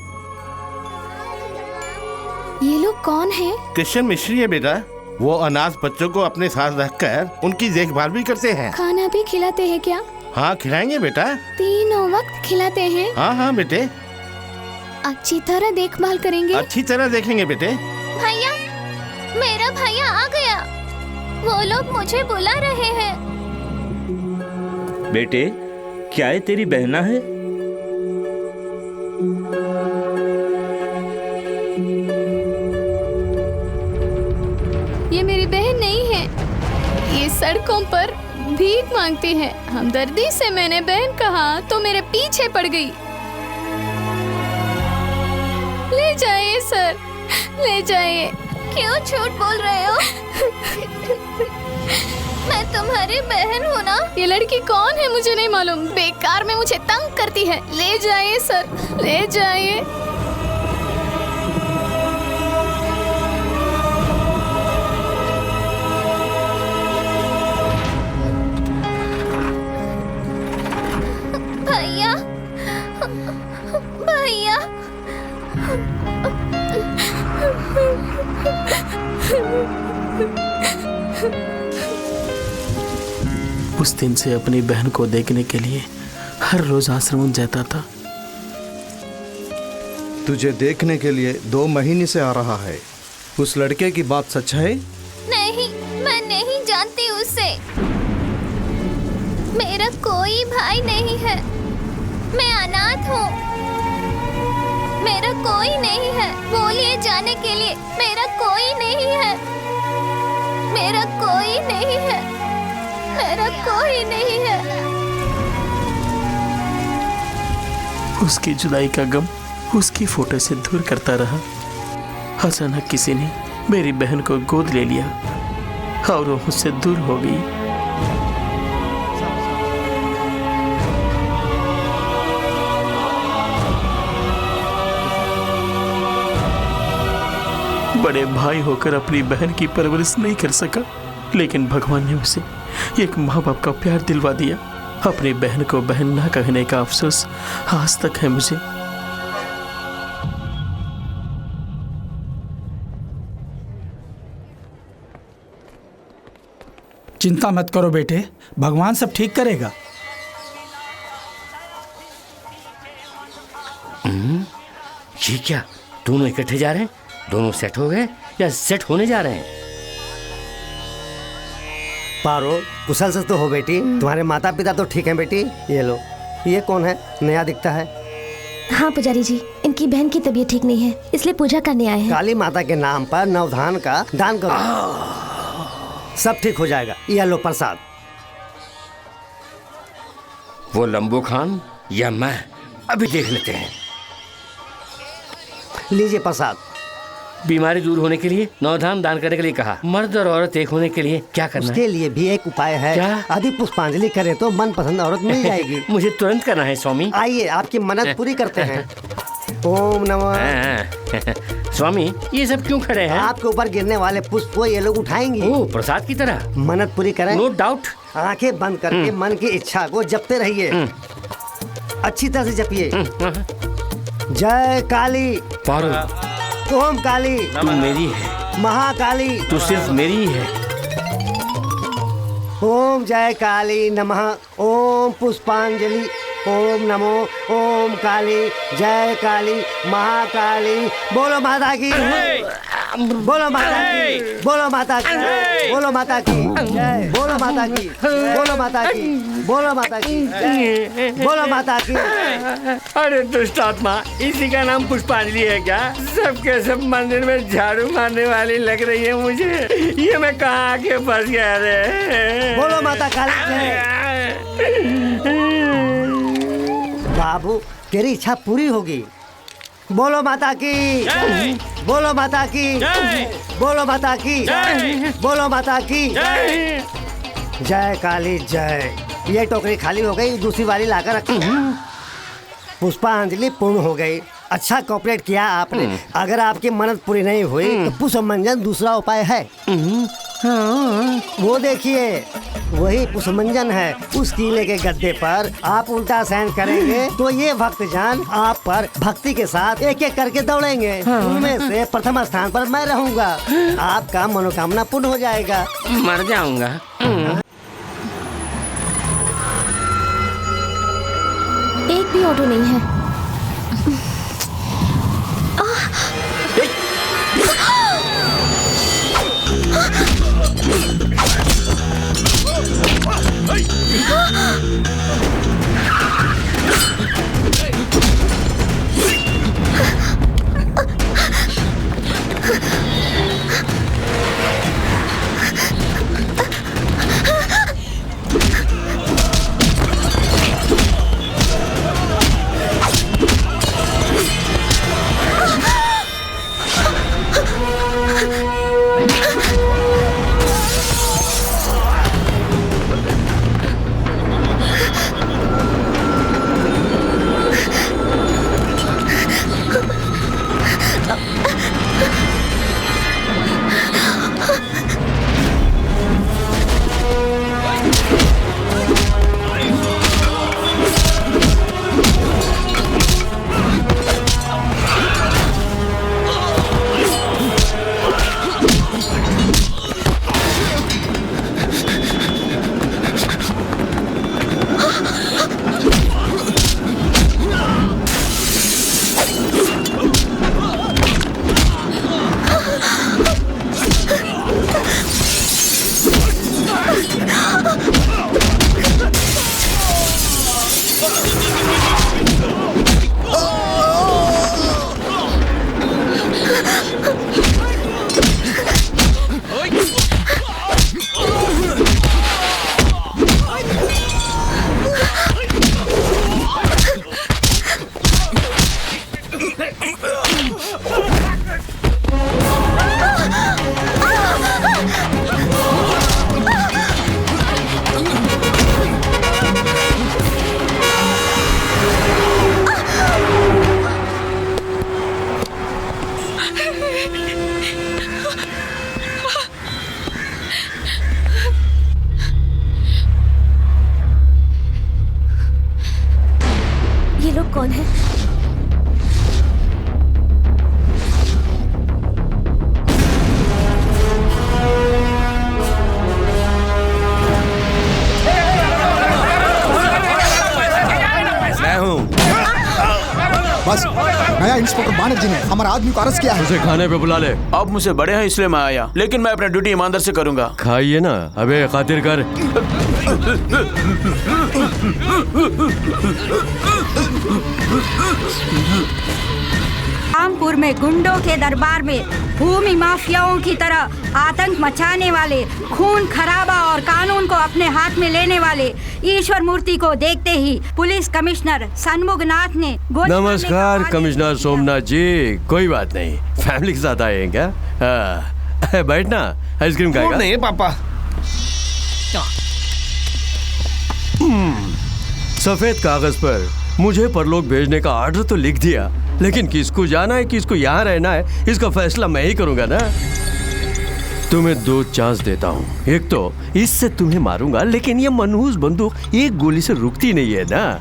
ये लोग कौन है? क्रिश्चियन मिस्ट्री है बेटा। वो अनाथ बच्चों को अपने साथ रखकर उनकी देखभाल भी करते हैं। खाना भी खिलाते हैं क्या? हाँ खिलाएंगे बेटा। तीनों वक्त खिलाते हैं? हाँ हाँ बेटे। अच्छी तरह देखभाल करेंगे? अच्छी तरह देखेंगे बेटे। भैया, मेरा भैया आ गया। वो लोग मुझे बुला रहे हैं। बेटे, क्या ये तेरी बहना है? ये मेरी बहन नहीं है। ये सड़कों पर भीख मांगती है। हमदर्दी से मैंने बहन कहा तो मेरे पीछे पड़ गई। ले जाइए सर, ले जाइए। क्यों झूठ बोल रहे हो? मैं तुम्हारी बहन हूँ ना। ये लड़की कौन है मुझे नहीं मालूम। बेकार में मुझे तंग करती है। ले जाइए सर, ले जाइए। भैया, भैया। उस दिन से अपनी बहन को देखने के लिए हर रोज आश्रम जाता था। तुझे देखने के लिए 2 महीने से आ रहा है। उस लड़के की बात सच है? नहीं, मैं नहीं जानती उसे। मेरा कोई भाई नहीं है। मैं अनाथ हूँ। मेरा कोई नहीं है। बोलिए जाने के लिए। मेरा कोई नहीं है। मेरा कोई नहीं है। मेरा कोई नहीं है। उसकी जुदाई का गम उसकी फोटो से दूर करता रहा। अचानक किसी ने मेरी बहन को गोद ले लिया और वो मुझसे दूर हो गई। बड़े भाई होकर अपनी बहन की परवरिश नहीं कर सका, लेकिन भगवान ने उसे एक माँ बाप का प्यार दिलवा दिया। अपनी बहन को बहन ना कहने का अफसोस आज तक है मुझे। चिंता मत करो बेटे, भगवान सब ठीक करेगा। ये क्या, दोनों इकट्ठे जा रहे हैं? दोनों सेट हो गए या सेट होने जा रहे हैं? पारो, कुशल से तो हो बेटी। तुम्हारे माता पिता तो ठीक हैं बेटी। ये लो, ये कौन है? नया दिखता है। हाँ पुजारी जी, इनकी बहन की तबीयत ठीक नहीं है, इसलिए पूजा करने आए हैं। काली माता के नाम पर नवधान का दान करो, सब ठीक हो जाएगा। ये लो प्रसाद। वो लंबू खान या मैं, अभी देख लेते हैं। लीजिए प्रसाद। बीमारी दूर होने के लिए नवधान दान करने के लिए कहा। मर्द और औरत एक होने के लिए क्या करना उसके है? लिए भी एक उपाय है। क्या? यदि पुष्पांजलि करें तो मनपसंद औरत मिल जाएगी। मुझे तुरंत करना है स्वामी। आइए, आपकी मन्नत पूरी करते हैं। ओम नमः। स्वामी, ये सब क्यों खड़े हैं? आपके ऊपर गिरने वाले पुष्प को ये लोग उठाएंगे। ओह, प्रसाद की तरह। मन्नत पूरी करें। No doubt. आंखें बंद करके मन की इच्छा को जपते रहिए। अच्छी तरह से जपिए। जय काली। पारो, ओम काली, तू मेरी है। महाकाली, तू सिर्फ मेरी ही है। ओम जय काली नमः। ओम पुष्पांजलि। ओम नमो ओम काली जय काली महाकाली। बोलो माता की बोलो माता की बोलो माता की बोलो माता की जय बोलो माता की बोलो माता की बोलो माता की बोलो माता की। अरे दुष्ट आत्मा, इसी का नाम पुष्पांजलि है क्या? सबके सब मंदिर में झाड़ू मारने वाली लग रही है मुझे। ये मैं कहाँ आके फंस गया रे? बोलो माता काली जय। बाबू तेरी इच्छा पूरी होगी। बोलो माता की बोलो माता की बोलो माता की बोलो माता की जय काली जय। ये टोकरी खाली हो गई, दूसरी वाली लाकर रखी। पुष्पांजलि पूर्ण हो गई। अच्छा कोऑपरेट किया आपने। अगर आपकी मन्नत पूरी नहीं हुई तो पुष्पमंजन दूसरा उपाय है। वो देखिए वही पुष्पमंजन है। उस किले के गद्दे पर आप उल्टा सहन करेंगे तो ये भक्तजन आप पर भक्ति के साथ एक एक करके दौड़ेंगे। उनमें से प्रथम स्थान पर मैं रहूंगा। आपका मनोकामना पूर्ण हो जाएगा। मर जाऊंगा। एक भी ऑटो नहीं है। ये लोग कौन है? मैं हूँ। बस नया इंस्पेक्टर बानर जी ने हमारा आदमी को अरेस्ट किया है। उसे खाने पे बुला ले। अब मुझसे बड़े हैं इसलिए मैं आया, लेकिन मैं अपना ड्यूटी ईमानदार से करूंगा। खाइए ना। अबे खातिर कर। रामपुर में गुंडों के दरबार में भूमि माफियाओं की तरह आतंक मचाने वाले, खून खराबा और कानून को अपने हाथ में लेने वाले ईश्वर मूर्ति को देखते ही पुलिस कमिश्नर सन्मुखनाथ ने नमस्कार कमिश्नर सोमनाथ जी। कोई बात नहीं, फैमिली के साथ आए हैं क्या? बैठना, आइसक्रीम खाएगा? नहीं पापा। सफेद कागज पर मुझे परलोक भेजने का आर्डर तो लिख दिया, लेकिन किसको जाना है किसको यहाँ रहना है इसका फैसला मैं ही करूंगा ना। तुम्हें 2 चांस देता हूँ। एक तो इससे तुम्हें मारूंगा, लेकिन ये मनहूस बंदूक एक गोली से रुकती नहीं है ना।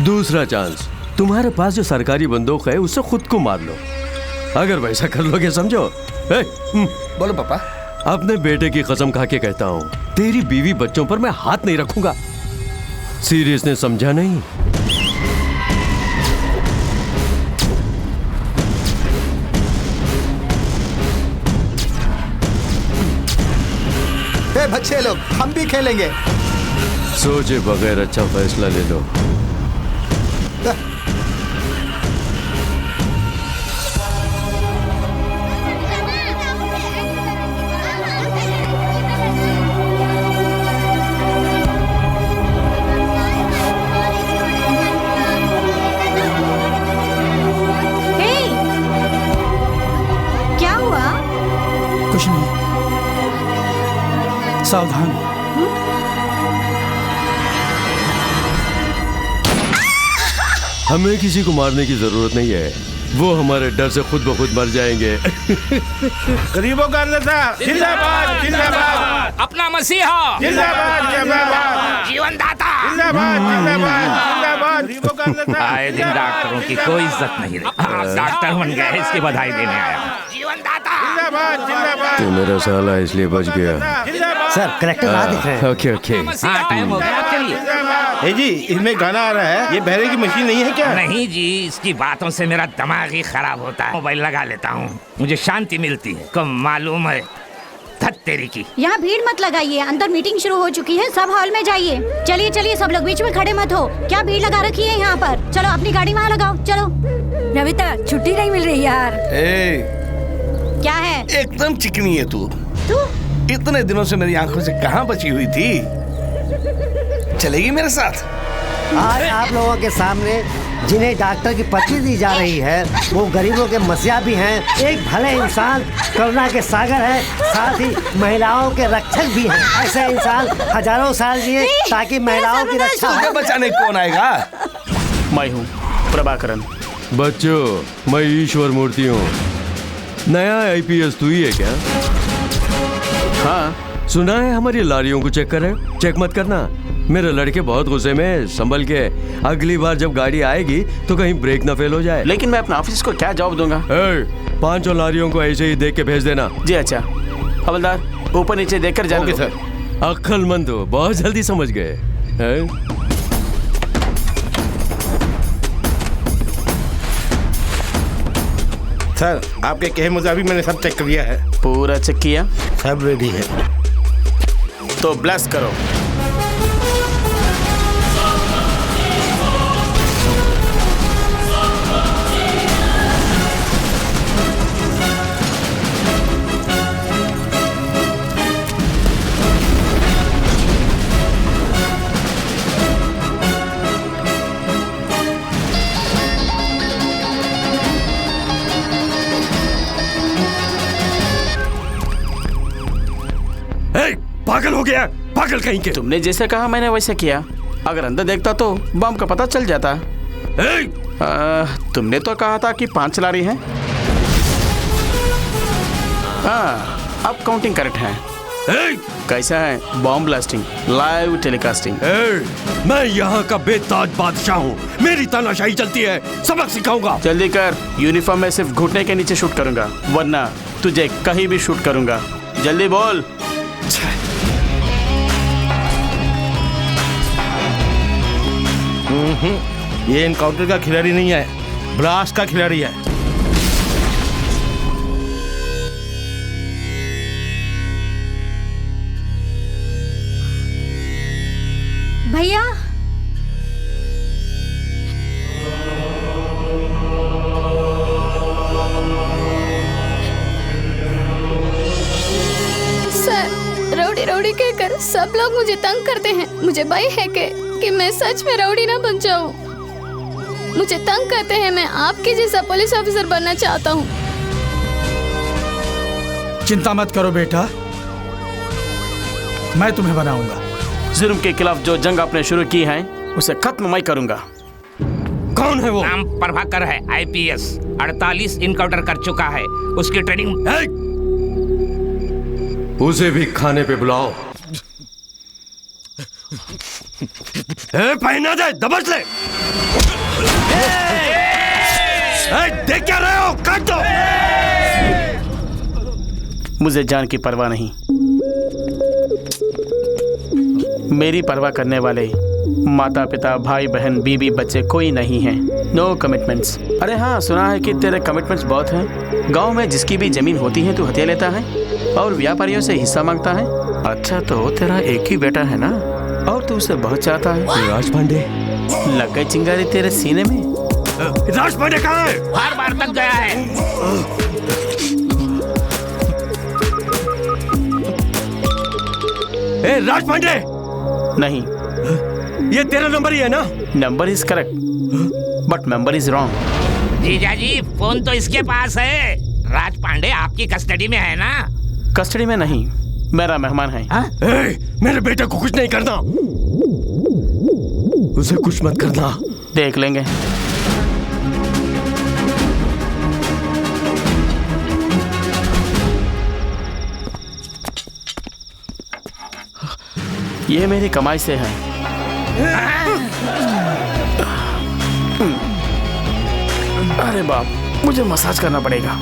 दूसरा चांस, तुम्हारे पास जो सरकारी बंदूक है उससे खुद को मार लो। अगर वैसा कर लोगे समझो। बोलो पापा। अपने बेटे की कसम खा के कहता हूँ, तेरी बीवी बच्चों पर मैं हाथ नहीं रखूंगा। सीरियस ने समझा नहीं? ए बच्चे लोग, हम भी खेलेंगे। सोचे बगैर अच्छा फैसला ले लो। क्या हुआ? कुछ नहीं, सावधान। हमें किसी को मारने की जरूरत नहीं है, वो हमारे डर से खुद ब खुद मर जाएंगे। गरीबों का नेता जिंदाबाद जिंदाबाद, अपना मसीहा जिंदाबाद जिंदाबाद, जीवन दाता जिंदाबाद जिंदाबाद जिंदाबाद, गरीबों का नेता। आए दिन डॉक्टरों की कोई इज्जत नहीं रही। डॉक्टर बन गए, इसकी बधाई देने आया। जीवन दाता जिंदाबाद जिंदाबाद। तो मेरा साला इसलिए बच गया। सर करेक्टर आ दिख रहे हैं। Okay okay. हाँ, टाइम हो गया, चलिए। ए जी, इसमें गाना आ रहा है, ये बहरे की मशीन नहीं है क्या? नहीं जी, इसकी बातों से मेरा दिमाग ही खराब होता है। मोबाइल लगा लेता हूँ, मुझे शांति मिलती है। कब मालूम है धत तेरी की। यहाँ भीड़ मत लगाइए, अंदर मीटिंग शुरू हो चुकी है, सब हॉल में जाइए। चलिए चलिए, सब लोग बीच में खड़े मत हो। क्या भीड़ लगा रखी है यहाँ पर? चलो अपनी गाड़ी वहाँ लगाओ, चलो। नविता, छुट्टी नहीं मिल रही यार। क्या है? एकदम चिकनी है तू। इतने दिनों से मेरी आंखों से कहाँ बची हुई थी? चलेगी मेरे साथ? आज आप लोगों के सामने जिन्हें डॉक्टर की पर्ची दी जा रही है, वो गरीबों के मसीहा भी हैं, एक भले इंसान, करुणा के सागर है, साथ ही महिलाओं के रक्षक भी हैं। ऐसे इंसान हजारों साल जिए ताकि महिलाओं की रक्षा हो। बचाने कौन आएगा? मैं हूँ प्रभाकरन। बच्चों, मैं ईश्वर मूर्ति हूँ। नया आईपीएस तू ही है क्या? हाँ, सुना है हमारी लारियों को चेक करे। चेक मत करना, मेरे लड़के बहुत गुस्से में, संभल के। अगली बार जब गाड़ी आएगी तो कहीं ब्रेक ना फेल हो जाए। लेकिन मैं अपने ऑफिस को क्या जवाब दूंगा? 5 लारियों को ऐसे ही देख के भेज देना। जी अच्छा। हवलदार, ऊपर नीचे देखकर जाना। Okay sir. अक्लमंद हो, बहुत जल्दी समझ गए। सर, आपके कहे मुताबिक मैंने सब चेक कर लिया है। पूरा चेक किया? सब रेडी है। तो ब्लेस करो। पागल हो गया, पागल कहीं के। तुमने जैसे कहा मैंने वैसे किया। अगर अंदर देखता तो बम का पता चल जाता। तुमने तो कहा था कि 5 लारी हैं। अब काउंटिंग करेक्ट है। कैसा है बॉम्ब ब्लास्टिंग, लाइव टेलीकास्टिंग? मैं यहाँ का बेताज बादशाह हूँ, मेरी तानाशाही चलती है, सबक सिखाऊंगा। जल्दी कर, यूनिफॉर्म में सिर्फ घुटने के नीचे शूट करूंगा, वरना तुझे कहीं भी शूट करूंगा। जल्दी बोल। ये एनकाउंटर का खिलाड़ी नहीं है, ब्लास्ट का खिलाड़ी है। भैया, सर, रौडी रौडी कहकर सब लोग मुझे तंग करते हैं। मुझे भय है कि मैं सच में रौडी ना बन जाऊं। मुझे तंग करते हैं, मैं आपके जैसा पुलिस ऑफिसर बनना चाहता हूं। चिंता मत करो बेटा, मैं तुम्हें बनाऊंगा। जुर्म के खिलाफ जो जंग आपने शुरू की है उसे खत्म मैं करूंगा। कौन है वो? नाम प्रभाकर है, आईपीएस, 48 इनकाउंटर कर चुका है। उसकी ट्रेनिंग। उसे भी खाने पे बुलाओ। पहना दे, दबच ले। देख क्या रहे हो? काट दो। मुझे जान की परवाह नहीं। मेरी परवाह करने वाले माता पिता भाई बहन बीबी बच्चे कोई नहीं है। No commitments. अरे हाँ, सुना है कि तेरे कमिटमेंट्स बहुत हैं। गांव में जिसकी भी जमीन होती है तू हथिया लेता है और व्यापारियों से हिस्सा मांगता है। अच्छा, तो तेरा एक ही बेटा है ना, और तू उसे बहुत चाहता है। राज पांडे, लग गई चिंगारी तेरे सीने में। राज पांडे कहाँ है? हर बार तक गया है। ए, राज पांडे! नहीं, ये तेरा नंबर ही है ना? Number is correct but number is wrong. जीजा जी, फोन तो इसके पास है। राज पांडे आपकी कस्टडी में है ना? कस्टडी में नहीं, मेरा मेहमान है। ए, मेरे बेटे को कुछ नहीं करना, उसे कुछ मत करना। देख लेंगे। ये मेरी कमाई से है। अरे बाप, मुझे मसाज करना पड़ेगा।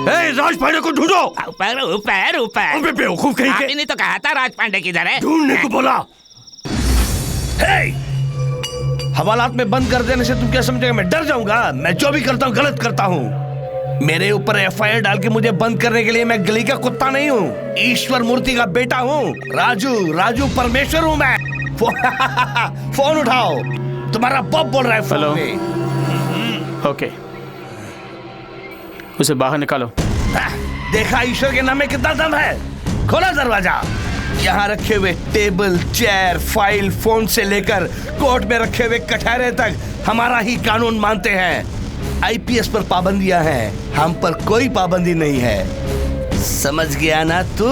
ए, राज पांडे को ढूंढो। ऊपर ऊपर ऊपर। अबे बेवकूफ कहीं के। आपने तो कहा था राज पांडे किधर है? ढूंढने को बोला। हवालात में बंद कर देने से तुम क्या समझोगे मैं डर जाऊंगा? मैं जो भी करता हूँ गलत करता हूँ। मेरे ऊपर एफआईआर डाल के मुझे बंद करने के लिए मैं गली का कुत्ता नहीं हूँ, ईश्वर मूर्ति का बेटा हूँ। राजू परमेश्वर हूँ मैं। फोन उठाओ, तुम्हारा बाप बोल रहा है फोन में। ओके, उसे बाहर निकालो। देखा ईश्वर के नाम में कितना दम है? खोला दरवाजा। यहाँ रखे हुए टेबल, चेयर, फाइल, फोन से लेकर कोर्ट में रखे हुए कटहरे तक हमारा ही कानून मानते हैं। आईपीएस पर पाबंदियां हैं, हम पर कोई पाबंदी नहीं है। समझ गया ना तू?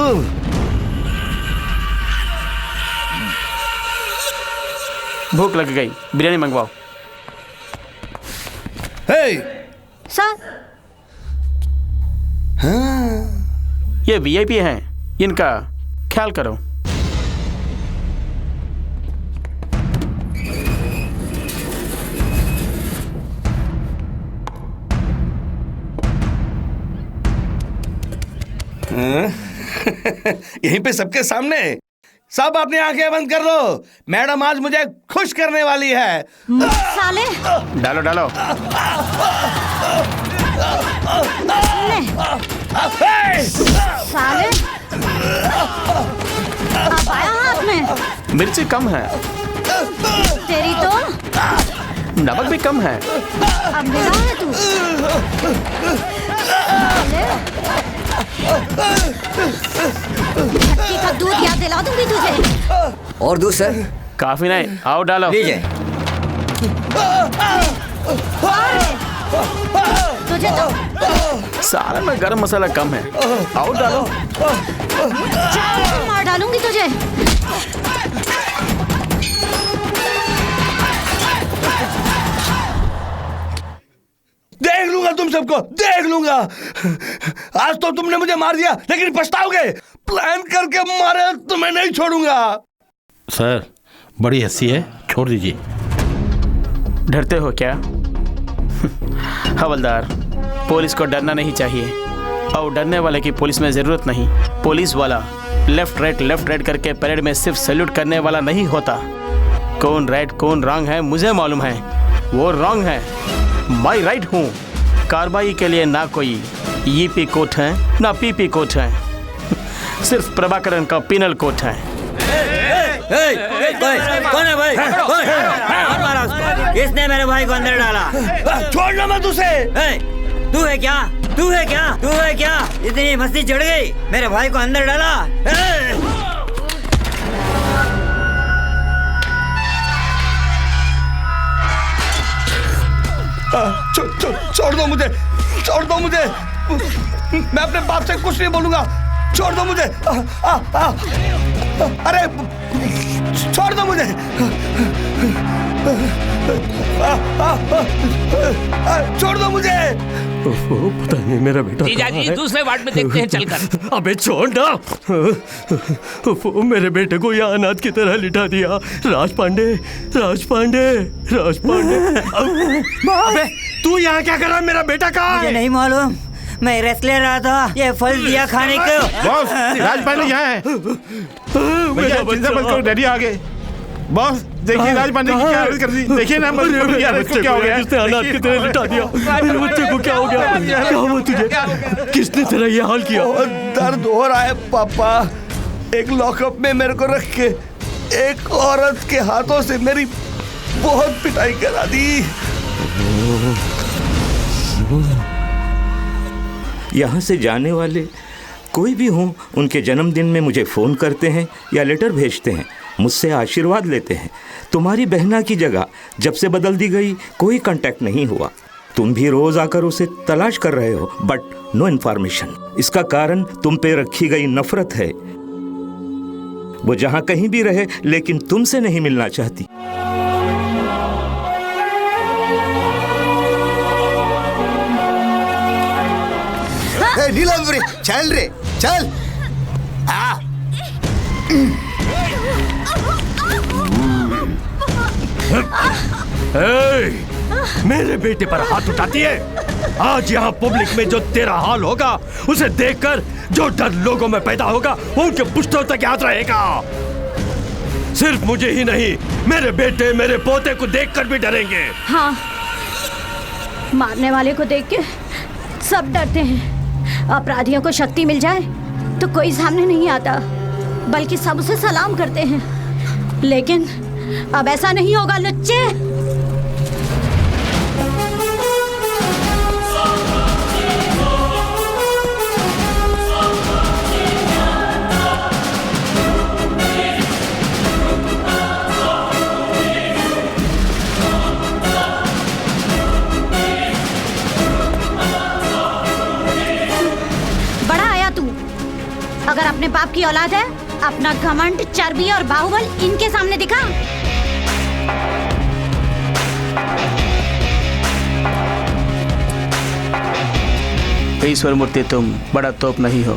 भूख लग गई, बिरयानी मंगवाओ। सर, ये वीआईपी हैं, इनका ख्याल करो। यहीं पे सबके सामने। सब अपनी आंखें बंद कर लो, मैडम आज मुझे खुश करने वाली है। साले! डालो डालो। साले! अब आया हाथ में। मिर्ची कम है। तेरी तो नमक भी कम है। अब मिला है तू। धक्के का दूध याद दिला दूंगी तुझे। और दूध सर? काफी नहीं, आओ डालो। लीजिए। तुझे तो सारे में गरम मसाला कम है, आओ डालो। मार डालूंगी तुझे। देख लूंगा तुम सबको, देख लूंगा। आज तो तुमने मुझे मार दिया, लेकिन पछताओगे। प्लान करके मारे तुम्हें नहीं छोड़ूंगा। सर, बड़ी हंसी है, छोड़ दीजिए। डरते हो क्या? हवलदार, पुलिस को डरना नहीं चाहिए, और डरने वाले की पुलिस में जरूरत नहीं। पुलिस वाला लेफ्ट राइट करके परेड में सिर्फ सैल्यूट करने वाला नहीं होता। कौन राइट कौन रॉन्ग है मुझे मालूम है। वो रॉन्ग है, मैं राइट हूँ। कार्रवाई के लिए ना कोई ईपी कोर्ट है ना पीपी कोर्ट है, सिर्फ प्रभाकरन का पिनल कोर्ट है। कौन है भाई? किसने मेरे भाई को अंदर डाला? छोड़ना मत उसे। तू है क्या? तू है क्या? तू है क्या? इतनी मस्ती चढ़ गई, मेरे भाई को अंदर डाला। छोड़ दो मुझे, छोड़ दो मुझे। मैं अपने बाप से कुछ नहीं बोलूंगा, छोड़ दो मुझे। अरे छोड़ दो मुझे। छोड़ दो मुझे। पता नहीं मेरा बेटा जीजा जी, दूसरे वार्ड में देखते हैं चलकर। अबे छोड़ ना। मेरे बेटे को यहाँ अनाथ की तरह लिटा दिया। राज पांडे, राज पांडे, राज पांडे। अबे तू यहाँ क्या कर रहा है? मेरा बेटा कहाँ है? मुझे नहीं मालूम, मैं रेस्ट ले रहा था, ये फल दिया खाने को। बॉस, राजपांडे यहाँ है। भैया चिंता मत करो, डैडी आ गए। बॉस देखिए राजपांडे की क्या हालत कर दी, देखिए ना इसको क्या हो गया, किसने हालात की तरह लिटा दिया, मेरे बच्चे को क्या हो गया, क्या हुआ तुझे, किसने तेरा ये हाल किया? बहुत दर्द हो रहा है पापा, एक लॉकअप में मेरे को रख के एक औरत के हाथों से मेरी बहुत पिटाई करा दी। यहाँ से जाने वाले कोई भी हों, उनके जन्मदिन में मुझे फ़ोन करते हैं या लेटर भेजते हैं, मुझसे आशीर्वाद लेते हैं। तुम्हारी बहना की जगह जब से बदल दी गई कोई कांटेक्ट नहीं हुआ। तुम भी रोज़ आकर उसे तलाश कर रहे हो, बट नो इन्फॉर्मेशन। इसका कारण तुम पे रखी गई नफरत है। वो जहाँ कहीं भी रहे, लेकिन तुमसे नहीं मिलना चाहती। नीलम चल रे चल। मेरे बेटे पर हाथ उठाती है। आज यहाँ पब्लिक में जो तेरा हाल होगा उसे देखकर जो डर लोगों में पैदा होगा वो उनके पुश्तों तक याद रहेगा। सिर्फ मुझे ही नहीं, मेरे बेटे मेरे पोते को देखकर भी डरेंगे। हाँ, मारने वाले को देख के सब डरते हैं। अपराधियों को शक्ति मिल जाए तो कोई सामने नहीं आता, बल्कि सब उसे सलाम करते हैं। लेकिन अब ऐसा नहीं होगा लुच्चे। अगर अपने बाप की औलाद है, अपना घमंड, चर्बी और बाहुबल इनके सामने दिखा। ईश्वर मूर्ति, तुम बड़ा तोप नहीं हो।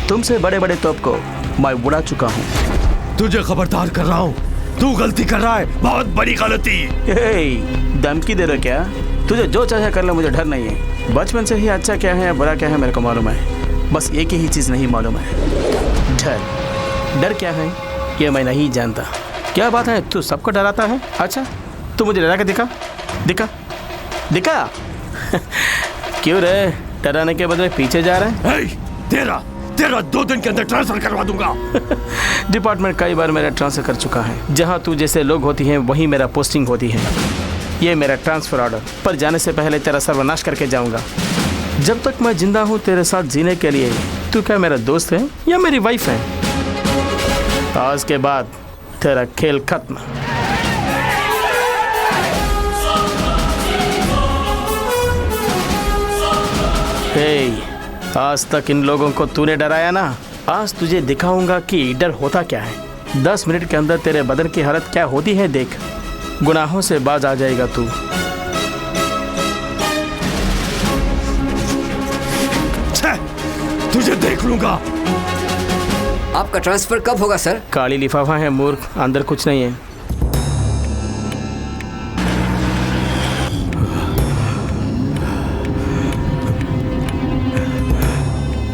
तुमसे बड़े बड़े तोप को मैं उड़ा चुका हूँ। तुझे खबरदार कर रहा हूँ, तू गलती कर रहा है, बहुत बड़ी गलती। धमकी दे रहा क्या? तुझे जो चाहे कर ले, मुझे डर नहीं है। बचपन से ही अच्छा क्या है या बुरा क्या है मेरे को मालूम है। बस एक ही चीज़ नहीं मालूम है, डर। डर क्या है ये मैं नहीं जानता। क्या बात है, तू सबको डराता है? अच्छा, तू मुझे डरा के दिखा दिखा दिखा। क्यों रे, डराने के बदले पीछे जा रहा है? तेरा 2 दिन के अंदर ट्रांसफर करवा दूंगा। डिपार्टमेंट कई बार मेरा ट्रांसफर कर चुका है। जहाँ तू जैसे लोग होती हैं वहीं मेरा पोस्टिंग होती है। ये मेरा ट्रांसफर ऑर्डर, पर जाने से पहले तेरा सर्वनाश करके जाऊंगा। जब तक मैं जिंदा हूँ तेरे साथ जीने के लिए तू क्या मेरा दोस्त है या मेरी वाइफ है? आज के बाद तेरा खेल खत्म। आज तक इन लोगों को तूने डराया ना, आज तुझे दिखाऊंगा कि डर होता क्या है। 10 मिनट के अंदर तेरे बदन की हालत क्या होती है देख। गुनाहों से बाज आ जाएगा तू। तुझे देख लूंगा। आपका ट्रांसफर कब होगा सर? काली लिफाफा है मूर्ख, अंदर कुछ नहीं है।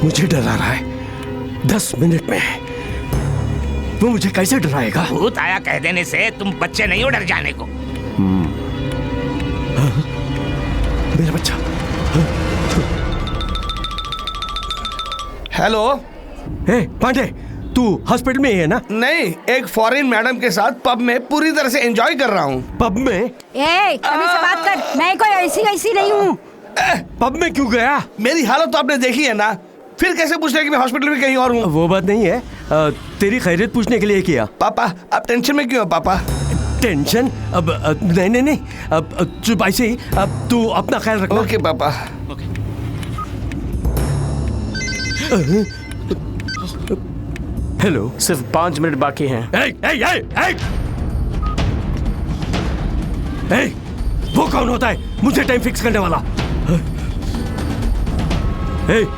मुझे डरा रहा है 10 मिनट में। वो मुझे कैसे डराएगा? भूत आया कह देने से तुम बच्चे नहीं हो डर जाने को। मेरा बच्चा। हेलो। पांडे, तू हॉस्पिटल में ही है ना? नहीं, एक फॉरेन मैडम के साथ पब में पूरी तरह से एंजॉय कर रहा हूँ। पब में? अभी से बात कर, मैं कोई ऐसी नहीं हूँ। पब में क्यों गया? मेरी हालत तो आपने देखी है ना, फिर कैसे पूछ रहे कि मैं हॉस्पिटल में कहीं और हूँ? वो बात नहीं है, तेरी खैरियत पूछने के लिए किया। पापा, आप टेंशन में क्यों हो पापा? टेंशन? अब नहीं, अब चुप ऐसे ही। अब तू अपना ख्याल रखना। ओके पापा। हेलो, सिर्फ 5 मिनट बाकी हैं। वो कौन होता है मुझे टाइम फिक्स करने वाला?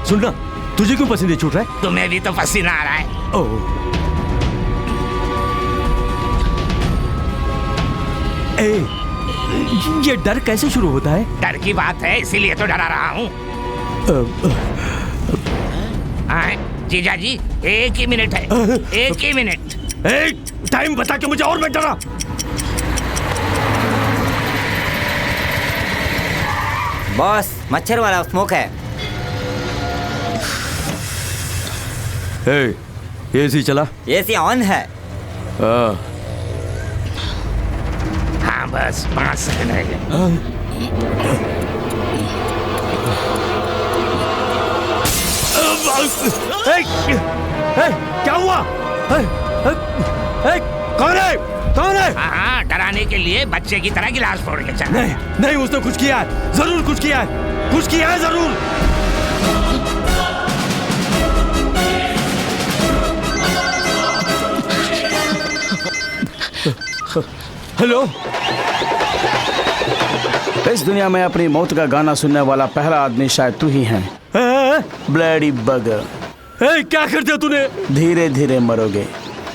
सुनना, तुझे क्यों पसीने छूट रहा है? तुम्हें भी तो पसीना आ रहा है। ये डर कैसे शुरू होता है? डर की बात है, इसीलिए तो डरा रहा हूँ। जीजा जी, 1 ही मिनट है, 1 ही मिनट। टाइम बता के मुझे और मत डरा। बॉस, मच्छर वाला स्मोक है। एसी चला? एसी ऑन है। हाँ बस 5 सेकंड रह गए। क्या हुआ? कौन है? कौन है? हाँ, डराने के लिए बच्चे की तरह गिलास फोड़ के चला। नहीं, उसने कुछ किया है, जरूर कुछ किया है, कुछ किया है जरूर। हेलो। इस दुनिया में अपनी मौत का गाना सुनने वाला पहला आदमी शायद तू ही है। ब्लडी बगर। क्या कर दिया तूने? धीरे धीरे मरोगे।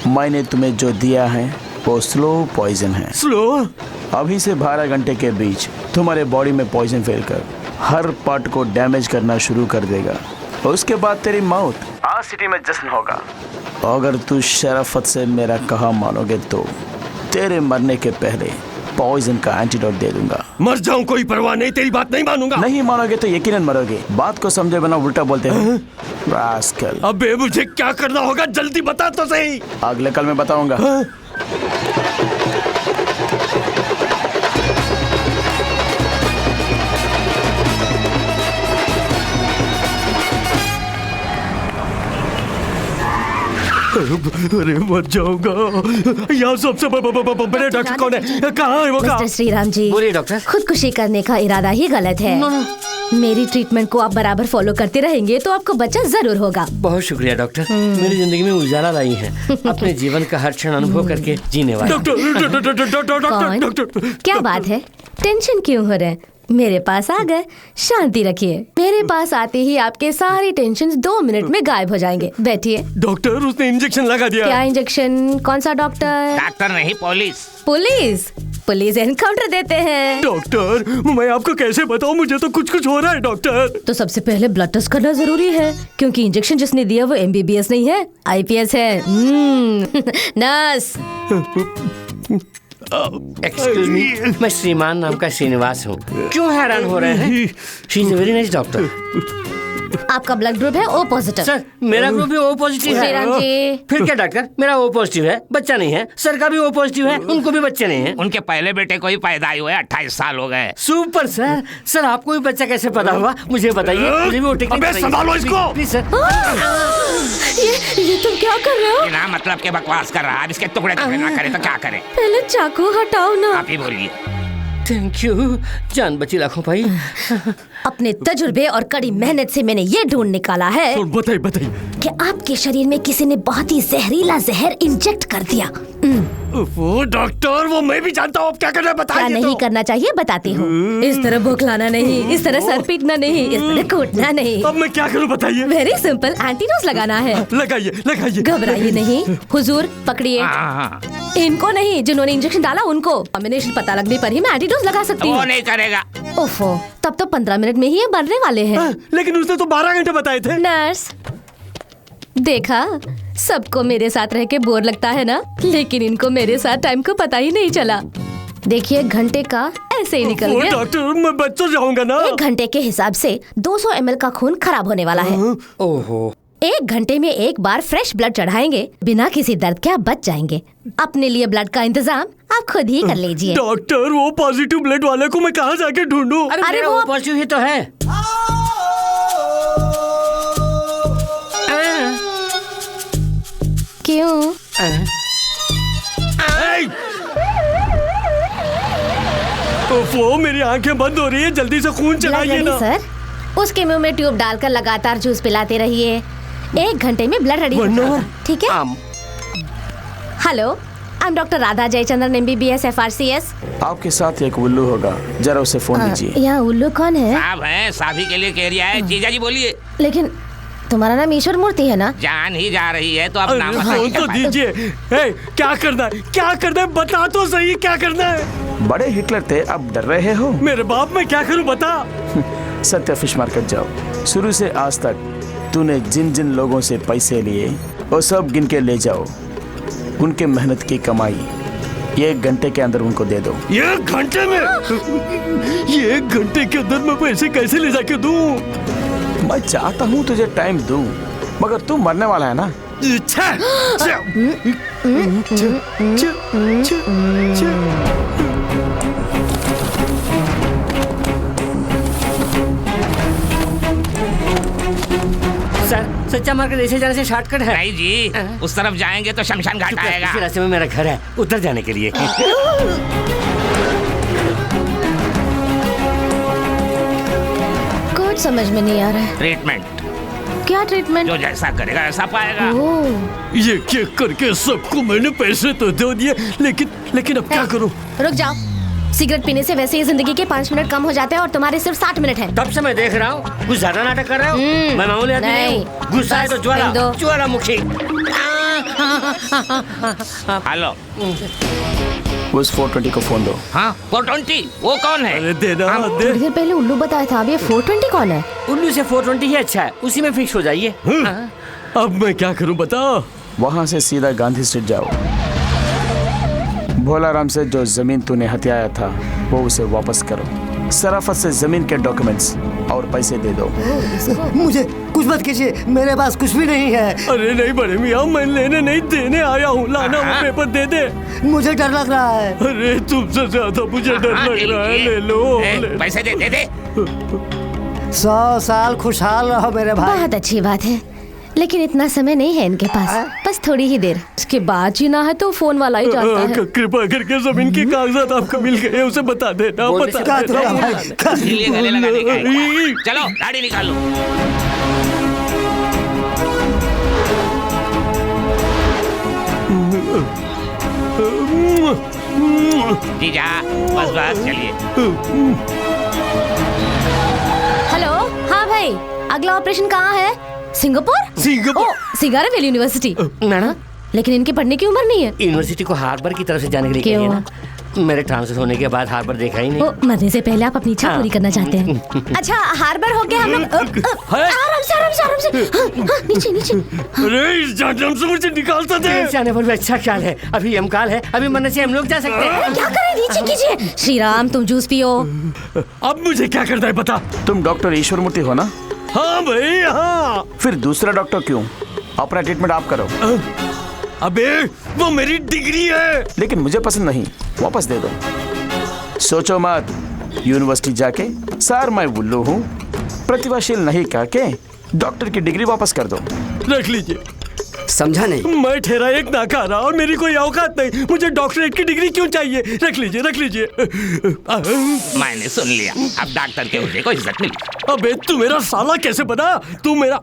मैंने तुम्हें जो दिया है वो स्लो पॉइजन है। स्लो? अभी से 12 घंटे के बीच तुम्हारे बॉडी में पॉइजन फैलकर हर पार्ट को डैमेज करना शुरू कर देगा। उसके बाद तेरी मौत। आज सिटी में जश्न होगा। अगर तू शराफत से मेरा कहा मानोगे तो तेरे मरने के पहले पॉइजन का एंटीडोट दे दूंगा। मर जाऊं कोई परवाह नहीं, तेरी बात नहीं मानूंगा। नहीं मानोगे तो यकीनन मरोगे। बात को समझे बिना उल्टा बोलते हो। रास्कल। अबे मुझे क्या करना होगा जल्दी बता तो सही। अगले कल मैं बताऊंगा। अरे मर जाऊंगा। यहाँ सबसे बड़े डॉक्टर कौन है? कहाँ है वो? मिस्टर श्रीराम जी, बोलिए डॉक्टर। खुदकुशी करने का इरादा ही गलत है। मेरी ट्रीटमेंट को आप बराबर फॉलो करते रहेंगे तो आपको बच्चा जरूर होगा। बहुत शुक्रिया डॉक्टर, मेरी जिंदगी में उजाला लाई है। अपने जीवन का हर क्षण अनुभव करके जीने वाले। डॉक्टर, क्या बात है? टेंशन क्यों हो रहे हैं? मेरे पास आ गए, शांति रखिए। मेरे पास आते ही आपके सारी टेंशन 2 मिनट में गायब हो जाएंगे। बैठिए। डॉक्टर, उसने इंजेक्शन लगा दिया। क्या इंजेक्शन? कौन सा डॉक्टर? डॉक्टर नहीं, पुलिस। पुलिस? पुलिस एनकाउंटर देते हैं। डॉक्टर, मैं आपको कैसे बताऊं? मुझे तो कुछ हो रहा है डॉक्टर। तो सबसे पहले ब्लड टेस्ट करना जरूरी है, क्योंकि इंजेक्शन जिसने दिया वो MBBS नहीं है, IPS है। नर्स। एक्सक्यूज मी, मैं श्रीमान नाम का श्रीनिवास हूँ। क्यों हैरान हो रहे हैं? She is very nice doctor. आपका ब्लड ग्रुप है O पॉजिटिव। सर, मेरा ग्रुप भी O पॉजिटिव है। श्रीराम जी। फिर क्या डॉक्टर, मेरा O पॉजिटिव है, बच्चा नहीं है। सर का भी O पॉजिटिव है, उनको भी बच्चे नहीं है। उनके पहले बेटे को ही पैदा हुए 28 साल हो गए। Super sir. सर आपको भी बच्चा कैसे पता हुआ मुझे बताइए। मुझे भी वो टेक्निक अबे संभालो इसको। Please sir. ये तुम क्या कर रहे हो? बिना मतलब के बकवास कर रहा है। अब इसके टुकड़े ना करे तो क्या करे? पहले चाकू हटाओ ना। आप ही बोलिए। थैंक यू, जान बची लाखों भाई। अपने तजुर्बे और कड़ी मेहनत से मैंने ये ढूंढ निकाला है बताइए कि आपके शरीर में किसी ने बहुत ही जहरीला जहर इंजेक्ट कर दिया। वो डॉक्टर, वो मैं भी जानता हूँ। क्या करना बताइए। क्या नहीं करना चाहिए बताती हूँ। इस तरह बौखलाना नहीं, इस तरह सर पीटना नहीं, इस तरह कूटना नहीं। अब मैं क्या करूँ बताइए। वेरी सिंपल, एंटीडोज लगाना है। लगाइए। घबराइए नहीं। हुजूर पकड़िए। इनको नहीं, जिन्होंने इंजेक्शन डाला उनको। कॉम्बिनेशन पता लगने पर ही मैं एंटीडोज लगा सकती हूँ। वो नहीं करेगा। ओफो, तब तो 15 मिनट में ही ये बनने वाले हैं। लेकिन उसने तो 12 घंटे बताए थे। नर्स, देखा, सबको मेरे साथ रह के बोर लगता है ना, लेकिन इनको मेरे साथ टाइम को पता ही नहीं चला। देखिए, घंटे का ऐसे ही निकल गया। डॉक्टर, मैं बच तो जाऊंगा ना। 1 घंटे के हिसाब से 200 ml का खून खराब होने वाला है। ओहो। 1 घंटे में एक बार फ्रेश ब्लड चढ़ाएंगे, बिना किसी दर्द के आप बच जाएंगे। अपने लिए ब्लड का इंतजाम आप खुद ही कर लीजिए। डॉक्टर, वो पॉजिटिव ब्लड वाले को मैं कहाँ जाके ढूंढूं? अरे वो पॉजिटिव ही तो है। क्यों? वो मेरी आंखें बंद हो रही है, जल्दी से खून चढ़ाइए ना। सर, उसके मुंह में ट्यूब डालकर लगातार जूस पिलाते रहिए। 1 घंटे में ब्लड रेडी हो जाएगा, ठीक है? Hello, I am doctor Radha Jayachandran MBBS FRCS। आपके साथ एक उल्लू होगा, जरा उसे फोन कीजिए। यहाँ उल्लू कौन है? साहब है, साभी के लिए कह रिया है। जीजा जी बोलिए। लेकिन तुम्हारा नाम ईश्वर मूर्ति है ना? जान ही जा रही है तो अब नाम तो दीजिए। क्या करना है? क्या करना है? बता तो सही, क्या करना है? बड़े हिटलर थे, अब डर रहे हो? मेरे बाप मैं क्या करूं बता। सत्या फिश मार्केट जाओ। शुरू से आज तक तूने जिन जिन लोगों से पैसे लिए वो सब गिन के ले जाओ। उनके मेहनत की कमाई 1 घंटे के अंदर उनको दे दो। 1 घंटे में? ये 1 घंटे के अंदर मैं पैसे कैसे ले जाके दूं? मैं चाहता हूँ तुझे टाइम दूं, मगर तू मरने वाला है ना। सर, सच्चा मार्केट ऐसे जाने से शॉर्टकट है। नहीं जी, उस तरफ जाएंगे तो शमशान घाट आएगा। इसी रास्ते में मेरा घर है, उधर जाने के लिए। कुछ समझ में नहीं आ रहा है। ट्रीटमेंट। क्या ट्रीटमेंट? जो जैसा करेगा ऐसा पाएगा। ये क्या करके सबको मैंने पैसे तो दे दिए, लेकिन अब क्या करूं? रुक जाओ। सिगरेट पीने से वैसे ही जिंदगी के 5 मिनट कम हो जाते हैं और तुम्हारे सिर्फ 60 मिनट हैं। तब से मैं देख रहा हूँ कुछ ज्यादा नाटक कर रहे हो। मैं मामूली आदमी नहीं हूँ। गुस्सा है तो ज्वालामुखी। हेलो, उस 420 को फोन दो। हाँ 420, वो कौन है? अरे देना दे। थोड़ी देर पहले उल्लू बताया था, अब ये 420 कौन है? उल्लू से 420 ही अच्छा है, उसी में फिक्स हो जाइए। अब मैं क्या करूं बताओ? वहाँ से सीधा गांधी स्ट्रीट जाओ। भोलाराम से जो जमीन तूने हथियाया था वो उसे वापस करो। सराफत से जमीन के डॉक्यूमेंट्स और पैसे दे दो। मुझे कुछ मत कीजिए, मेरे पास कुछ भी नहीं है। अरे नहीं बड़े मियाँ, मैं लेने नहीं देने आया हूँ। लाना वो पेपर दे दे। मुझे डर लग रहा है। अरे तुमसे ज्यादा मुझे डर लग रहा है। ले लो, पैसे दे दे। 100 साल खुशहाल रहो मेरे भाई। बहुत अच्छी बात है, लेकिन इतना समय नहीं है इनके पास, बस थोड़ी ही देर। इसके बाद जीना है तो फोन वाला ही जानता है। कृपा करके जमीन के कागजात आपको मिल गए, उसे बता देना। इसीलिए गले लगाने का है। चलो गाड़ी निकालो। जीजा बस चलिए। हेलो, हाँ भाई, अगला ऑपरेशन कहाँ है? सिंगापुर? सिंगारा वैली यूनिवर्सिटी। मैडम, लेकिन इनकी पढ़ने की उम्र नहीं है। यूनिवर्सिटी को हार्बर की तरफ से जाने के लिए क्यों? ना। मेरे ट्रांसफर होने के बाद हार्बर देखा ही नहीं। मरने से पहले आप अपनी इच्छा पूरी करना चाहते हैं। अच्छा, हार्बर हो गया हम लोग। आराम से। नीचे। अरे इस जहन्नम से मुझे निकालता दे। जाने पर भी अच्छा ख्याल है, अभी यमकाल है, अभी मरने से हम लोग जा सकते हैं। क्या करें? नीचे कीजिए। श्री राम, तुम जूस पियो। अब मुझे क्या करना है बता। तुम डॉक्टर ईश्वर मूर्ति हो ना? हाँ भाई हाँ। फिर दूसरा डॉक्टर क्यों? अपना ट्रीटमेंट आप करो। अबे वो मेरी डिग्री है। लेकिन मुझे पसंद नहीं, वापस दे दो। सोचो मत, यूनिवर्सिटी जाके सर मैं उल्लू हूँ, प्रतिभाशील नहीं कह के डॉक्टर की डिग्री वापस कर दो। रख लीजिए। समझा नहीं? मैं ठहरा एक नाकारा और मेरी कोई औकात नहीं। मुझे डॉक्टरेट की डिग्री क्यों चाहिए? रख लीजिए। मैंने सुन लिया, अब डॉक्टर के होने को इज्जत मिली। अबे तू मेरा साला कैसे बना? तू मेरा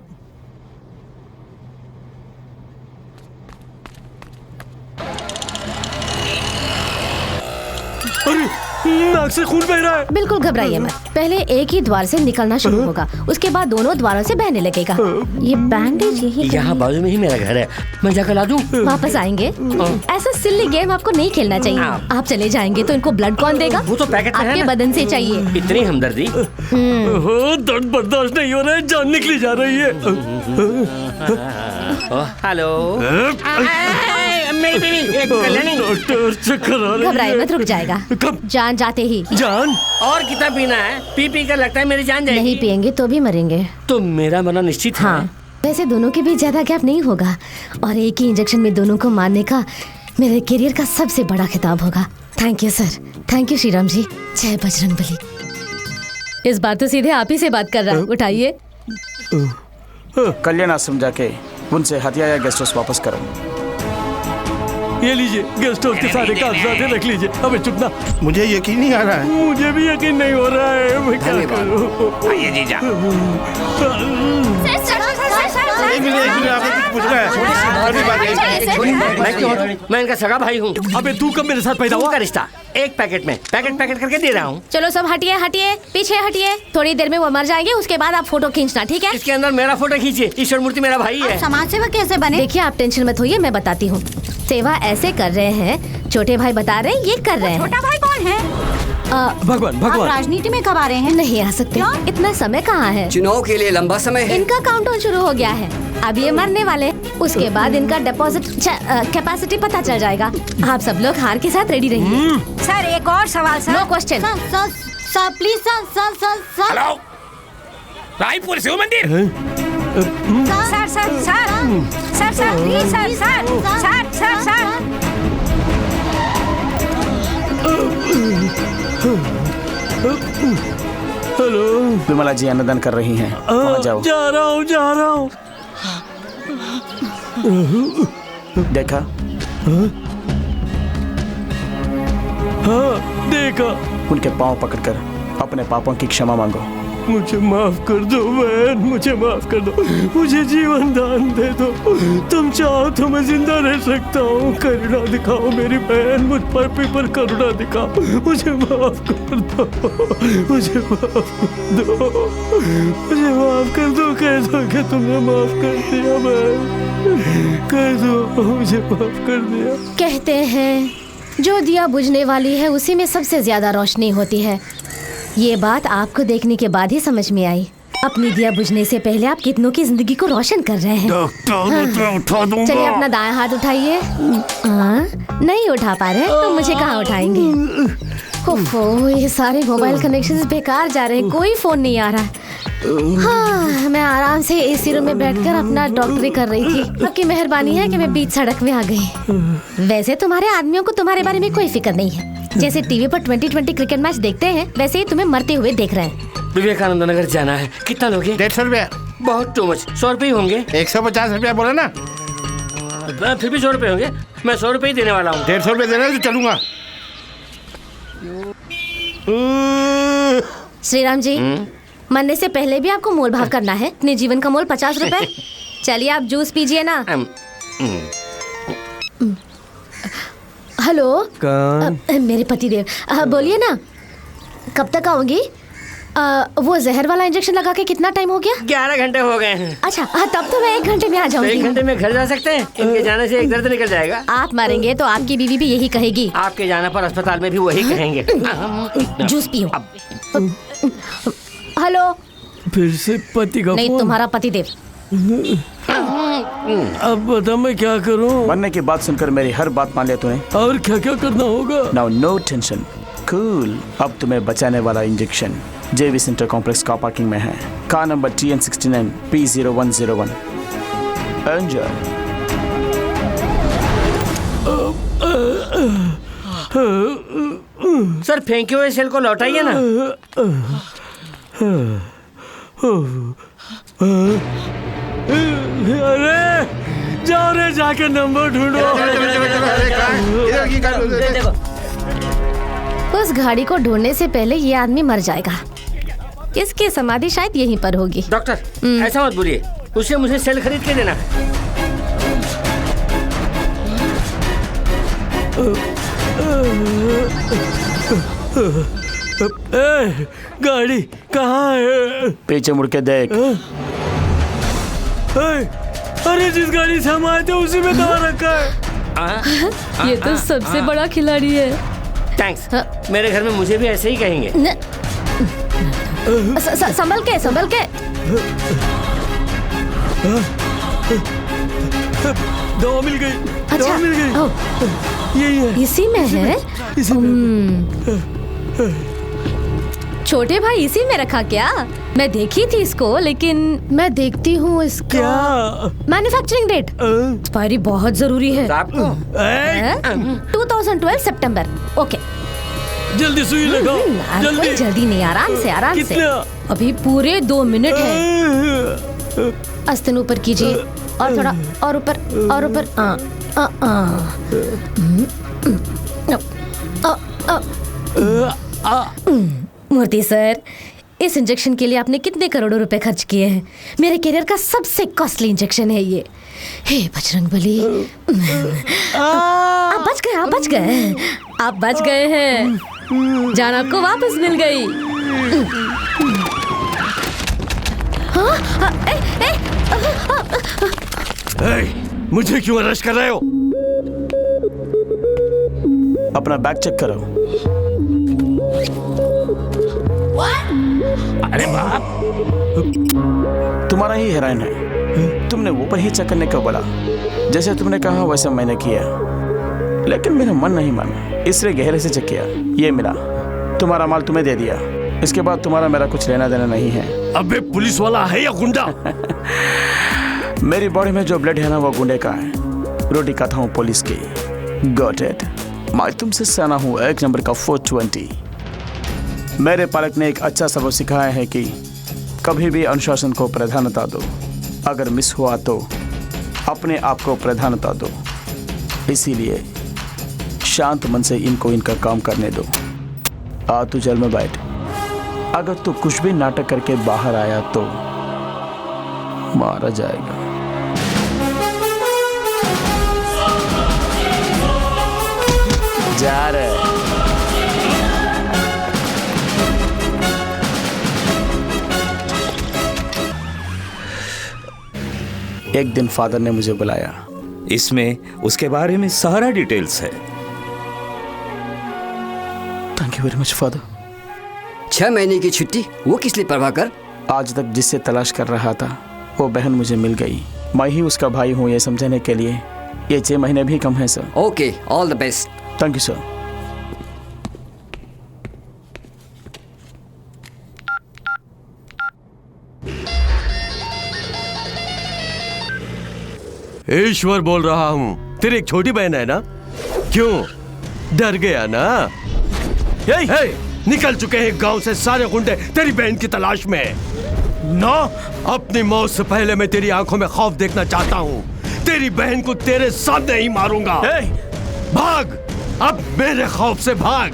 नाक से खून बह रहा है। बिल्कुल घबराइए मत, पहले एक ही द्वार से निकलना शुरू होगा, उसके बाद दोनों द्वारों से बहने लगेगा। ये बैंडेज यही यहाँ बाजू में ही मेरा घर है, मैं जाकर ला दूँ? वापस आएंगे। ऐसा सिल्ली गेम आपको नहीं खेलना चाहिए। आप चले जाएंगे तो इनको ब्लड कौन देगा? वो तो पैकेट में है आपके ना। बदन से चाहिए। इतनी हमदर्दी? दर्द बर्दाश्त नहीं हो रहा है, जान निकली जा रही है। हेलो, मेरी बीवी डॉक्टर चक्कर आ रही है। घबराइए मत, रुक जाएगा। जान जाते ही। जान? और कितना पीना है? पी कर लगता है मेरी जान जाएगी। नहीं पिएंगे तो भी मरेंगे। तो मेरा मरना निश्चित है। हाँ, वैसे दोनों के बीच ज्यादा गैप नहीं होगा और एक ही इंजेक्शन में दोनों को मारने का मेरे करियर का सबसे बड़ा खिताब होगा। Thank you sir, thank you Shriram ji. जय बजरंगबली। इस बार तो सीधे आप ही से बात कर रहा है, उठाइए। कल्याण आश्रम जाके उनसे हथियाया गेस्ट हाउस वापस करो। ये लीजिए, गेस्ट हाउस के सारे कागजात रख लीजिए। अबे चुप ना। मुझे यकीन नहीं आ रहा है। मुझे भी यकीन नहीं हो रहा है, मैं क्या करूं? आइए जीजा। मैं इनका सगा भाई हूँ। अबे तू कब मेरे साथ पैदा हुआ? का रिश्ता एक पैकेट में पैकेट करके दे रहा हूँ। चलो सब हटिए, पीछे हटिए। थोड़ी देर में वो मर जाएंगे, उसके बाद आप फोटो खींचना, ठीक है? इसके अंदर मेरा फोटो खींचिए। ईश्वर मूर्ति मेरा भाई है। समाज सेवा कैसे बने? देखिए आप टेंशन मत होइए, मैं बताती हूँ। सेवा ऐसे कर रहे हैं, छोटे भाई बता रहे हैं ये कर रहे हैं। छोटा भाई कौन है? भगवान आप राजनीति में कब आ रहे हैं? नहीं आ सकते, इतना समय कहाँ है? चुनाव के लिए लंबा समय है। इनका काउंटडाउन शुरू हो गया है, अब ये मरने वाले, उसके बाद इनका डिपॉजिट कैपेसिटी पता चल जाएगा। आप सब लोग हार के साथ रेडी रहिए। सर एक और सवाल sir. No question. Sir please sir. Hello, Raipur Shiv मंदिर। Sir please sir. Hello, Vimla ji अन्नदान कर रही हैं, वहाँ जाओ। जा रहा हूँ। देखा? हाँ देखा। उनके पाँव पकड़कर अपने पापों की क्षमा मांगो। मुझे माफ कर दो बहन, मुझे माफ कर दो, मुझे जीवन दान दे दो। तुम चाहो तो मैं जिंदा रह सकता हूँ। करुणा दिखाओ मेरी बहन, मुझ पर करुणा दिखाओ। मुझे माफ कर दो, मुझे माफ कर दो। कह दो कि तुमने माफ कर दिया बहन, कह दो मुझे माफ कर दिया। कहते हैं जो दिया बुझने वाली है उसी में सबसे ज्यादा रोशनी होती है। ये बात आपको देखने के बाद ही समझ में आई। अपनी दिया बुझने से पहले आप कितनों की जिंदगी को रोशन कर रहे हैं। उठा दूंगा। चलिए अपना दायां हाथ उठाइए। नहीं उठा पा रहे तो मुझे कहाँ उठाएंगे? ओफो, ये सारे मोबाइल कनेक्शंस बेकार जा रहे हैं, कोई फोन नहीं आ रहा है। हाँ, मैं आराम से एसी रूम में बैठकर अपना डॉक्टरी कर रही थी। आपकी मेहरबानी है कि मैं बीच सड़क में आ गई। वैसे तुम्हारे आदमियों को तुम्हारे बारे में कोई फिक्र नहीं है। जैसे टीवी पर 2020 क्रिकेट मैच देखते हैं, वैसे ही तुम्हें मरते हुए देख रहे हैं। विवेकानंद नगर जाना है। कितना लोगे? 150 रुपया। बहुत टू मच। 100 रुपये होंगे। 150 रुपया बोला ना। फिर भी 100 रुपये होंगे। मैं 100 रुपये ही देने वाला हूँ। 150 रुपये देना तो चलूंगा। श्रीराम जी, मरने से पहले भी आपको मोल भाव करना है। अपने जीवन का मोल 50 रुपए। चलिए आप जूस पीजिए ना। हेलो, मेरे पतिदेव, बोलिए ना, कब तक आओगी? वो जहर वाला इंजेक्शन लगा के कितना टाइम हो गया? 11 घंटे हो गए हैं। अच्छा, तब तो मैं 1 घंटे में आ जाऊंगी। 1 घंटे में घर जा सकते हैं? इनके जाने से एक दर्द निकल जाएगा। आप मरेंगे तो आपकी बीवी भी यही कहेगी। आपके जाने पर अस्पताल में भी वही कहेंगे। जूस पियो। हेलो। फिर से पति का नहीं, तुम्हारा पतिदेव। अब बता मैं क्या करूं? मरने की बात सुनकर मेरी हर बात मान लिया तूने। और क्या क्या करना होगा? Now no tension, cool. अब तुम्हें बचाने वाला इंजेक्शन जेवी सेंटर कॉम्प्लेक्स कार पार्किंग में है। Car number TN69 P0101। Enjoy. Sir फेंके हुए सेल को लौटाइए ना। अरे जाओ रे, जाके नंबर ढूंढो। उस गाड़ी को ढूंढने से पहले ये आदमी मर जाएगा। इसकी समाधि शायद यहीं पर होगी। डॉक्टर ऐसा मत बोलिए, उसे मुझे सेल खरीद के देना। गाड़ी कहाँ है? पीछे मुड़ के देख। अरे जिस गाड़ी से हम आए थे उसी में दवा रखा है। ये तो सबसे बड़ा खिलाड़ी है। थैंक्स। मेरे घर में मुझे भी ऐसे ही कहेंगे। संभल के, संभल के। दवा मिल गई। अच्छा, दवा मिल गई। यही है। इसी में है। छोटे भाई इसी में रखा क्या? मैं देखी थी इसको, लेकिन मैं देखती हूँ इसका मैन्युफैक्चरिंग डेट। एक्सपायरी बहुत जरूरी है। 2012 सितंबर। ओके, जल्दी सुई लगाओ। जल्दी जल्दी नहीं, आराम से, आराम से। अभी पूरे 2 मिनट है। आस्ते ऊपर कीजिए, और थोड़ा और ऊपर, और ऊपर। मूर्ति सर, इस इंजेक्शन के लिए आपने कितने करोड़ों रुपए खर्च किए हैं? मेरे करियर का सबसे कॉस्टली इंजेक्शन है ये। हे बजरंगबली, आप बच गए, आप बच गए, आप बच गए हैं। जान आपको वापस मिल गई। मुझे क्यों अरेस्ट कर रहे हो? अपना बैग चेक करो। अरे बाप, तुम्हारा ही हेरोइन है। तुमने वो पर ही चेक करने को बोला। जैसे तुमने कहा वैसे मैंने किया, लेकिन मेरा मन नहीं माना, इसलिए गहरे से चेक किया। ये मिला, तुम्हारा माल तुम्हें दे दिया। इसके बाद तुम्हारा मेरा कुछ लेना देना नहीं है। अबे पुलिस वाला है या गुंडा? मेरी बॉडी में जो ब्लड है ना वो गुंडे का है। रोटी खाता हूँ पुलिस की। Got it. मैं तुमसे सना हूँ 1 नंबर का 420। मेरे पालक ने एक अच्छा सबक सिखाया है कि कभी भी अनुशासन को प्राधान्यता दो। अगर मिस हुआ तो अपने आप को प्राधान्यता दो। इसीलिए शांत मन से इनको इनका काम करने दो। आ तू जेल में बैठ। अगर तू कुछ भी नाटक करके बाहर आया तो मारा जाएगा। जा रहे एक दिन फादर ने मुझे बुलाया। इसमें उसके बारे में सारा डिटेल्स है। Thank you very much father. 6 महीने की छुट्टी, वो किस लिए प्रभाकर? आज तक जिससे तलाश कर रहा था वो बहन मुझे मिल गई। मैं ही उसका भाई हूँ ये समझने के लिए ये 6 महीने भी कम है sir. Okay, all the best. Thank you sir. Ishwar बोल रहा हूँ। तेरी एक छोटी बहन है ना? क्यों डर गया ना? हे, निकल चुके हैं गांव से सारे गुंडे तेरी बहन की तलाश में। ना, अपनी मौत से पहले मैं तेरी आंखों में खौफ देखना चाहता हूँ। तेरी बहन को तेरे सामने ही मारूंगा। भाग, अब मेरे खौफ से भाग।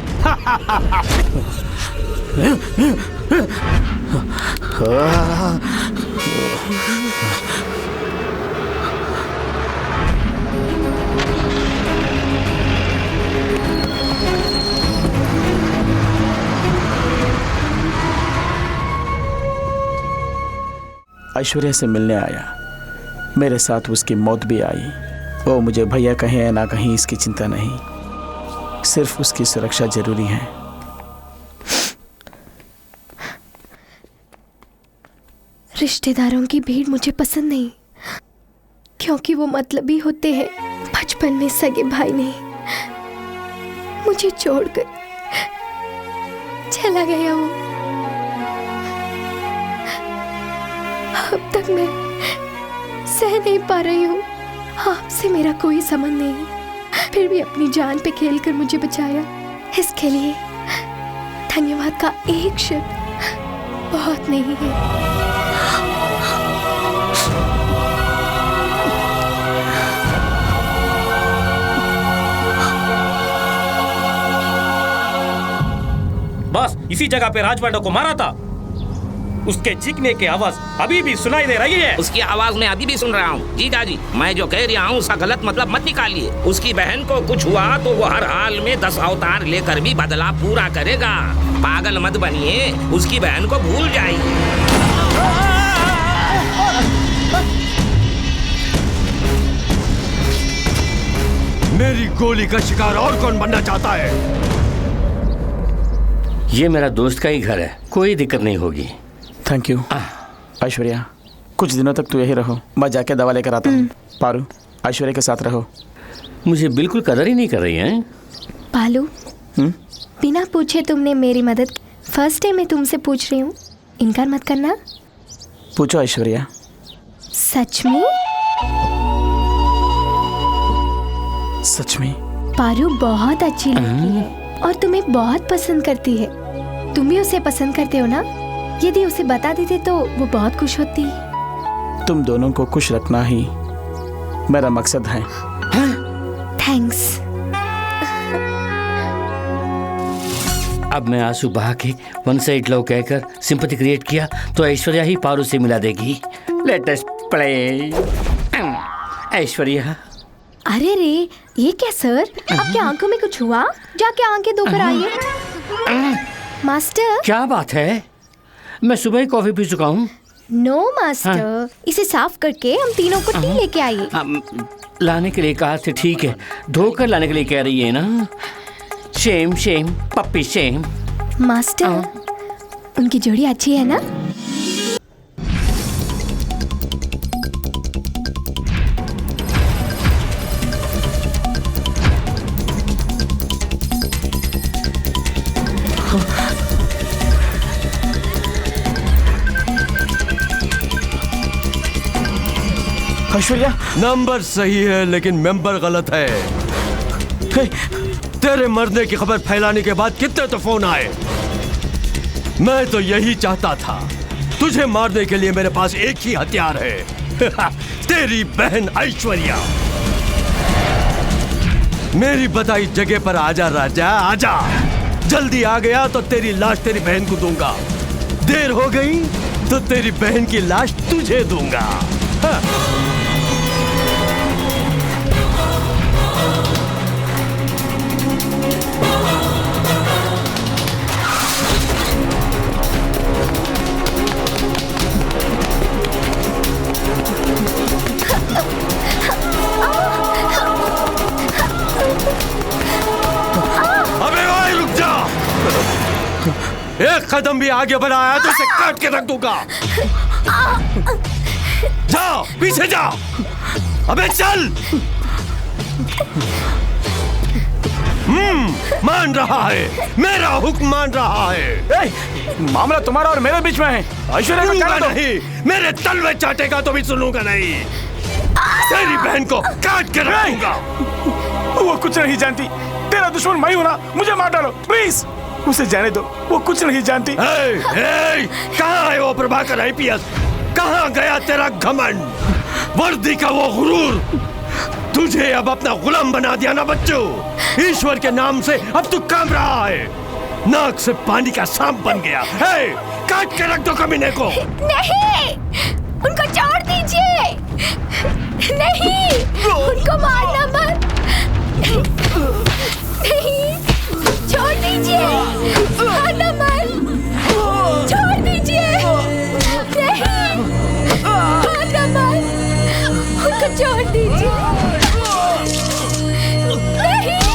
ऐश्वर्या से मिलने आया। मेरे साथ उसकी मौत भी आई। वो मुझे भैया कहें या ना कहीं इसकी चिंता नहीं, सिर्फ उसकी सुरक्षा जरूरी है। रिश्तेदारों की भीड़ मुझे पसंद नहीं, क्योंकि वो मतलबी होते हैं। बचपन में सगे भाई ने मुझे छोड़कर चला गया वो। अब तक मैं सह नहीं पा रही हूँ। आपसे मेरा कोई संबंध नहीं, फिर भी अपनी जान पे खेलकर मुझे बचाया। इसके लिए धन्यवाद का एक शब्द बहुत नहीं है। बस इसी जगह पे राज पांडव को मारा था। उसके चीखने की आवाज अभी भी सुनाई दे रही है। उसकी आवाज मैं अभी भी सुन रहा हूँ। जीजा जी, मैं जो कह रहा हूँ उसका गलत मतलब मत निकालिए। उसकी बहन को कुछ हुआ तो वो हर हाल में 10 अवतार लेकर भी बदला पूरा करेगा। पागल मत बनिए, उसकी बहन को भूल जाइए। मेरी गोली का शिकार और कौन बनना चाहता है? ये मेरा दोस्त का ही घर है, कोई दिक्कत नहीं होगी। Thank you. ऐश्वर्या, कुछ दिनों तक तू यही रहो, मैं जाके दवा लेकर आता हूँ। पारू, ऐश्वर्या के साथ रहो। मुझे बिल्कुल कदर ही नहीं कर रही है। पालू, बिना पूछे तुमने मेरी मदद। फर्स्ट डे मैं तुमसे पूछ रही हूँ, इनकार मत करना। पूछो ऐश्वर्या। सच में? सच में? पारू बहुत अच्छी लड़की है और तुम्हें बहुत पसंद करती है। तुम भी उसे पसंद करते हो ना? यदि उसे बता देते तो वो बहुत खुश होती। तुम दोनों को खुश रखना ही मेरा मकसद है। थैंक्स। अब मैं आंसू बहा के वन साइड लव कहकर सिंपैथी क्रिएट किया तो ऐश्वर्या ही पारू से मिला देगी। Let us play. ऐश्वर्या। अरे रे, ये क्या सर? आपके आंखों में कुछ हुआ? जाके आंखें धोकर आइए। मास्टर। क्या बात है? मैं सुबह ही कॉफी पी चुका हूँ। नो मास्टर, इसे साफ करके हम तीनों को टी लेके आइए। लाने के लिए कहा थे, ठीक है। धोकर लाने के लिए कह रही है ना? Shem shame puppy shame. Master उनकी जोड़ी अच्छी है ना? ऐश्वर्या नंबर सही है लेकिन मेंबर गलत है। तेरे मरने की खबर फैलाने के बाद कितने तो फोन आए। मैं तो यही चाहता था। तुझे मारने के लिए मेरे पास एक ही हथियार है तेरी बहन ऐश्वर्या। मेरी बताई जगह पर आजा राजा आजा। जल्दी आ गया तो तेरी लाश तेरी बहन को दूंगा। देर हो गई तो तेरी बहन की लाश तुझे दूंगा। एक कदम भी आगे बढ़ाया तो इसे काट के रख दूंगा। जाओ पीछे जाओ। अबे चल। मान रहा है, मेरा हुक्म मान रहा है। मामला तुम्हारा और मेरे बीच में है। ऐश्वर्या को कहना नहीं, मेरे तलवे चाटेगा तो भी सुनूंगा नहीं। तेरी बहन को काट के रखूंगा। वो कुछ नहीं जानती। तेरा दुश्मन मैं हूं ना, मुझे मार डालो प्लीज। उसे जाने दो, वो कुछ नहीं जानती। कहाँ है वो प्रभाकर आईपीएस? कहाँ गया तेरा घमंड, वर्दी का वो गुरूर? तुझे अब अपना गुलाम बना दिया ना बच्चों। ईश्वर के नाम से अब तू काम रहा है। नाक से पानी का सांप बन गया। काट के रख दो कमीने को। नहीं, उनको छोड़ दीजिए। नहीं, उनको मारना मत। नहीं, छोड़ दीजिए। मारना मत। छोड़ दीजिए। नहीं, मारना मत। उनको छोड़ दीजिए। नहीं,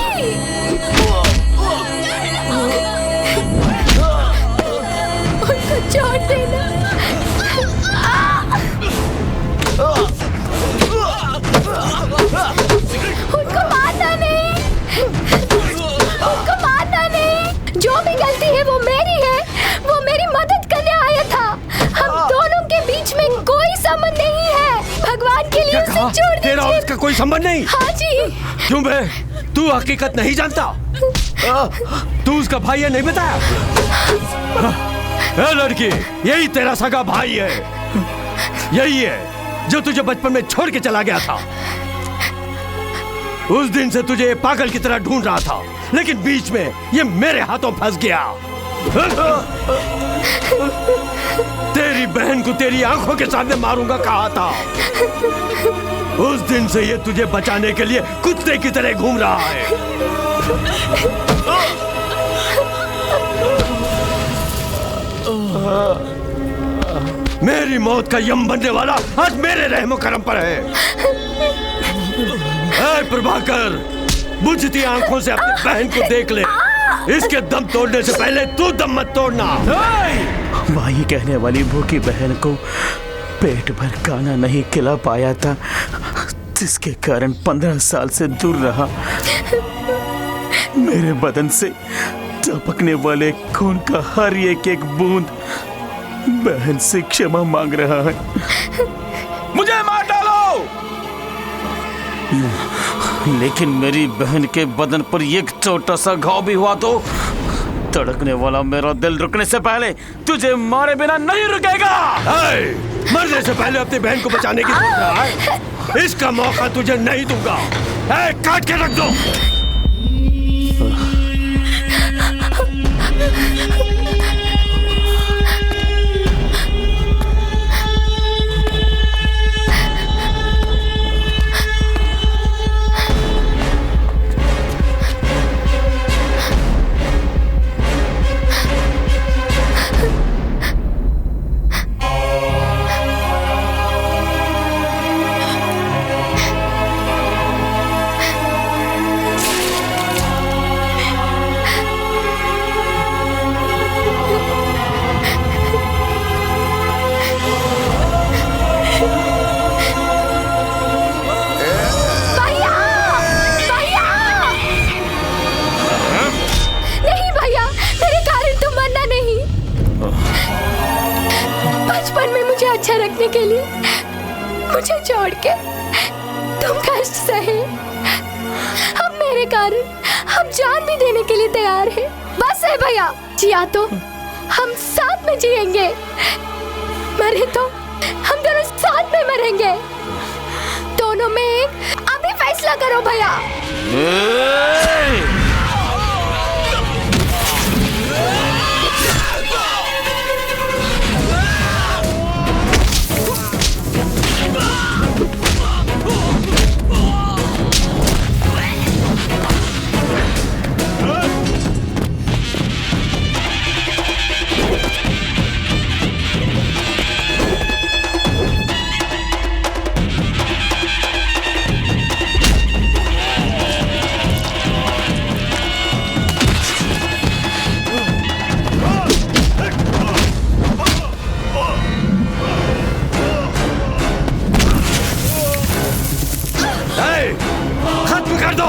उनको छोड़ देना। उनको मारना नहीं। उनको मारना नहीं। जो भी गलती है वो मेरी है। वो मेरी मदद करने आया था। हम दोनों के बीच में कोई संबंध नहीं है। भगवान के लिए उसे छोड़ दीजिए। तेरा और उसका कोई संबंध नहीं? हाँ जी। क्यों बे? तू हकीकत नहीं जानता? तू उसका भाई है नहीं बताया? लड़की, यही तेरा सगा भाई है। यही है जो तुझे बचपन में छोड़ के चला गया था। उस दिन से तुझे पागल की तरह ढूंढ रहा था, लेकिन बीच में ये मेरे हाथों फंस गया। तेरी बहन को तेरी आंखों के सामने मारूंगा कहा था। उस दिन से ये तुझे बचाने के लिए कुत्ते की तरह घूम रहा है। मेरी मौत का यम बनने वाला आज मेरे रहमो करम पर है। ऐ प्रभाकर, बुझती आंखों से अपनी बहन को देख ले। इसके दम तोड़ने से पहले तू दम मत तोड़ना। माही कहने वाली भूखी बहन को पेट भर खाना नहीं खिला पाया था, जिसके कारण 15 साल से दूर रहा। मेरे बदन से टपकने वाले खून का हर एक बूंद बहन से क्षमा मांग रहा है। मुझे मार डालो। लेकिन मेरी बहन के बदन पर एक छोटा सा घाव भी हुआ तो धड़कने वाला मेरा दिल रुकने से पहले तुझे मारे बिना नहीं रुकेगा। मरने से पहले अपनी बहन को बचाने की सोच रहा है? इसका मौका तुझे नहीं दूंगा। काट के रख दो। रखने के लिए मुझे छोड़ के तुम कष्ट सहे। अब मेरे कारण हम जान भी देने के लिए तैयार हैं। बस है भैया, जिया तो हम साथ में जिएंगे, मरे तो हम दोनों साथ में मरेंगे। दोनों में एक अभी फैसला करो भैया। खत्म कर दो।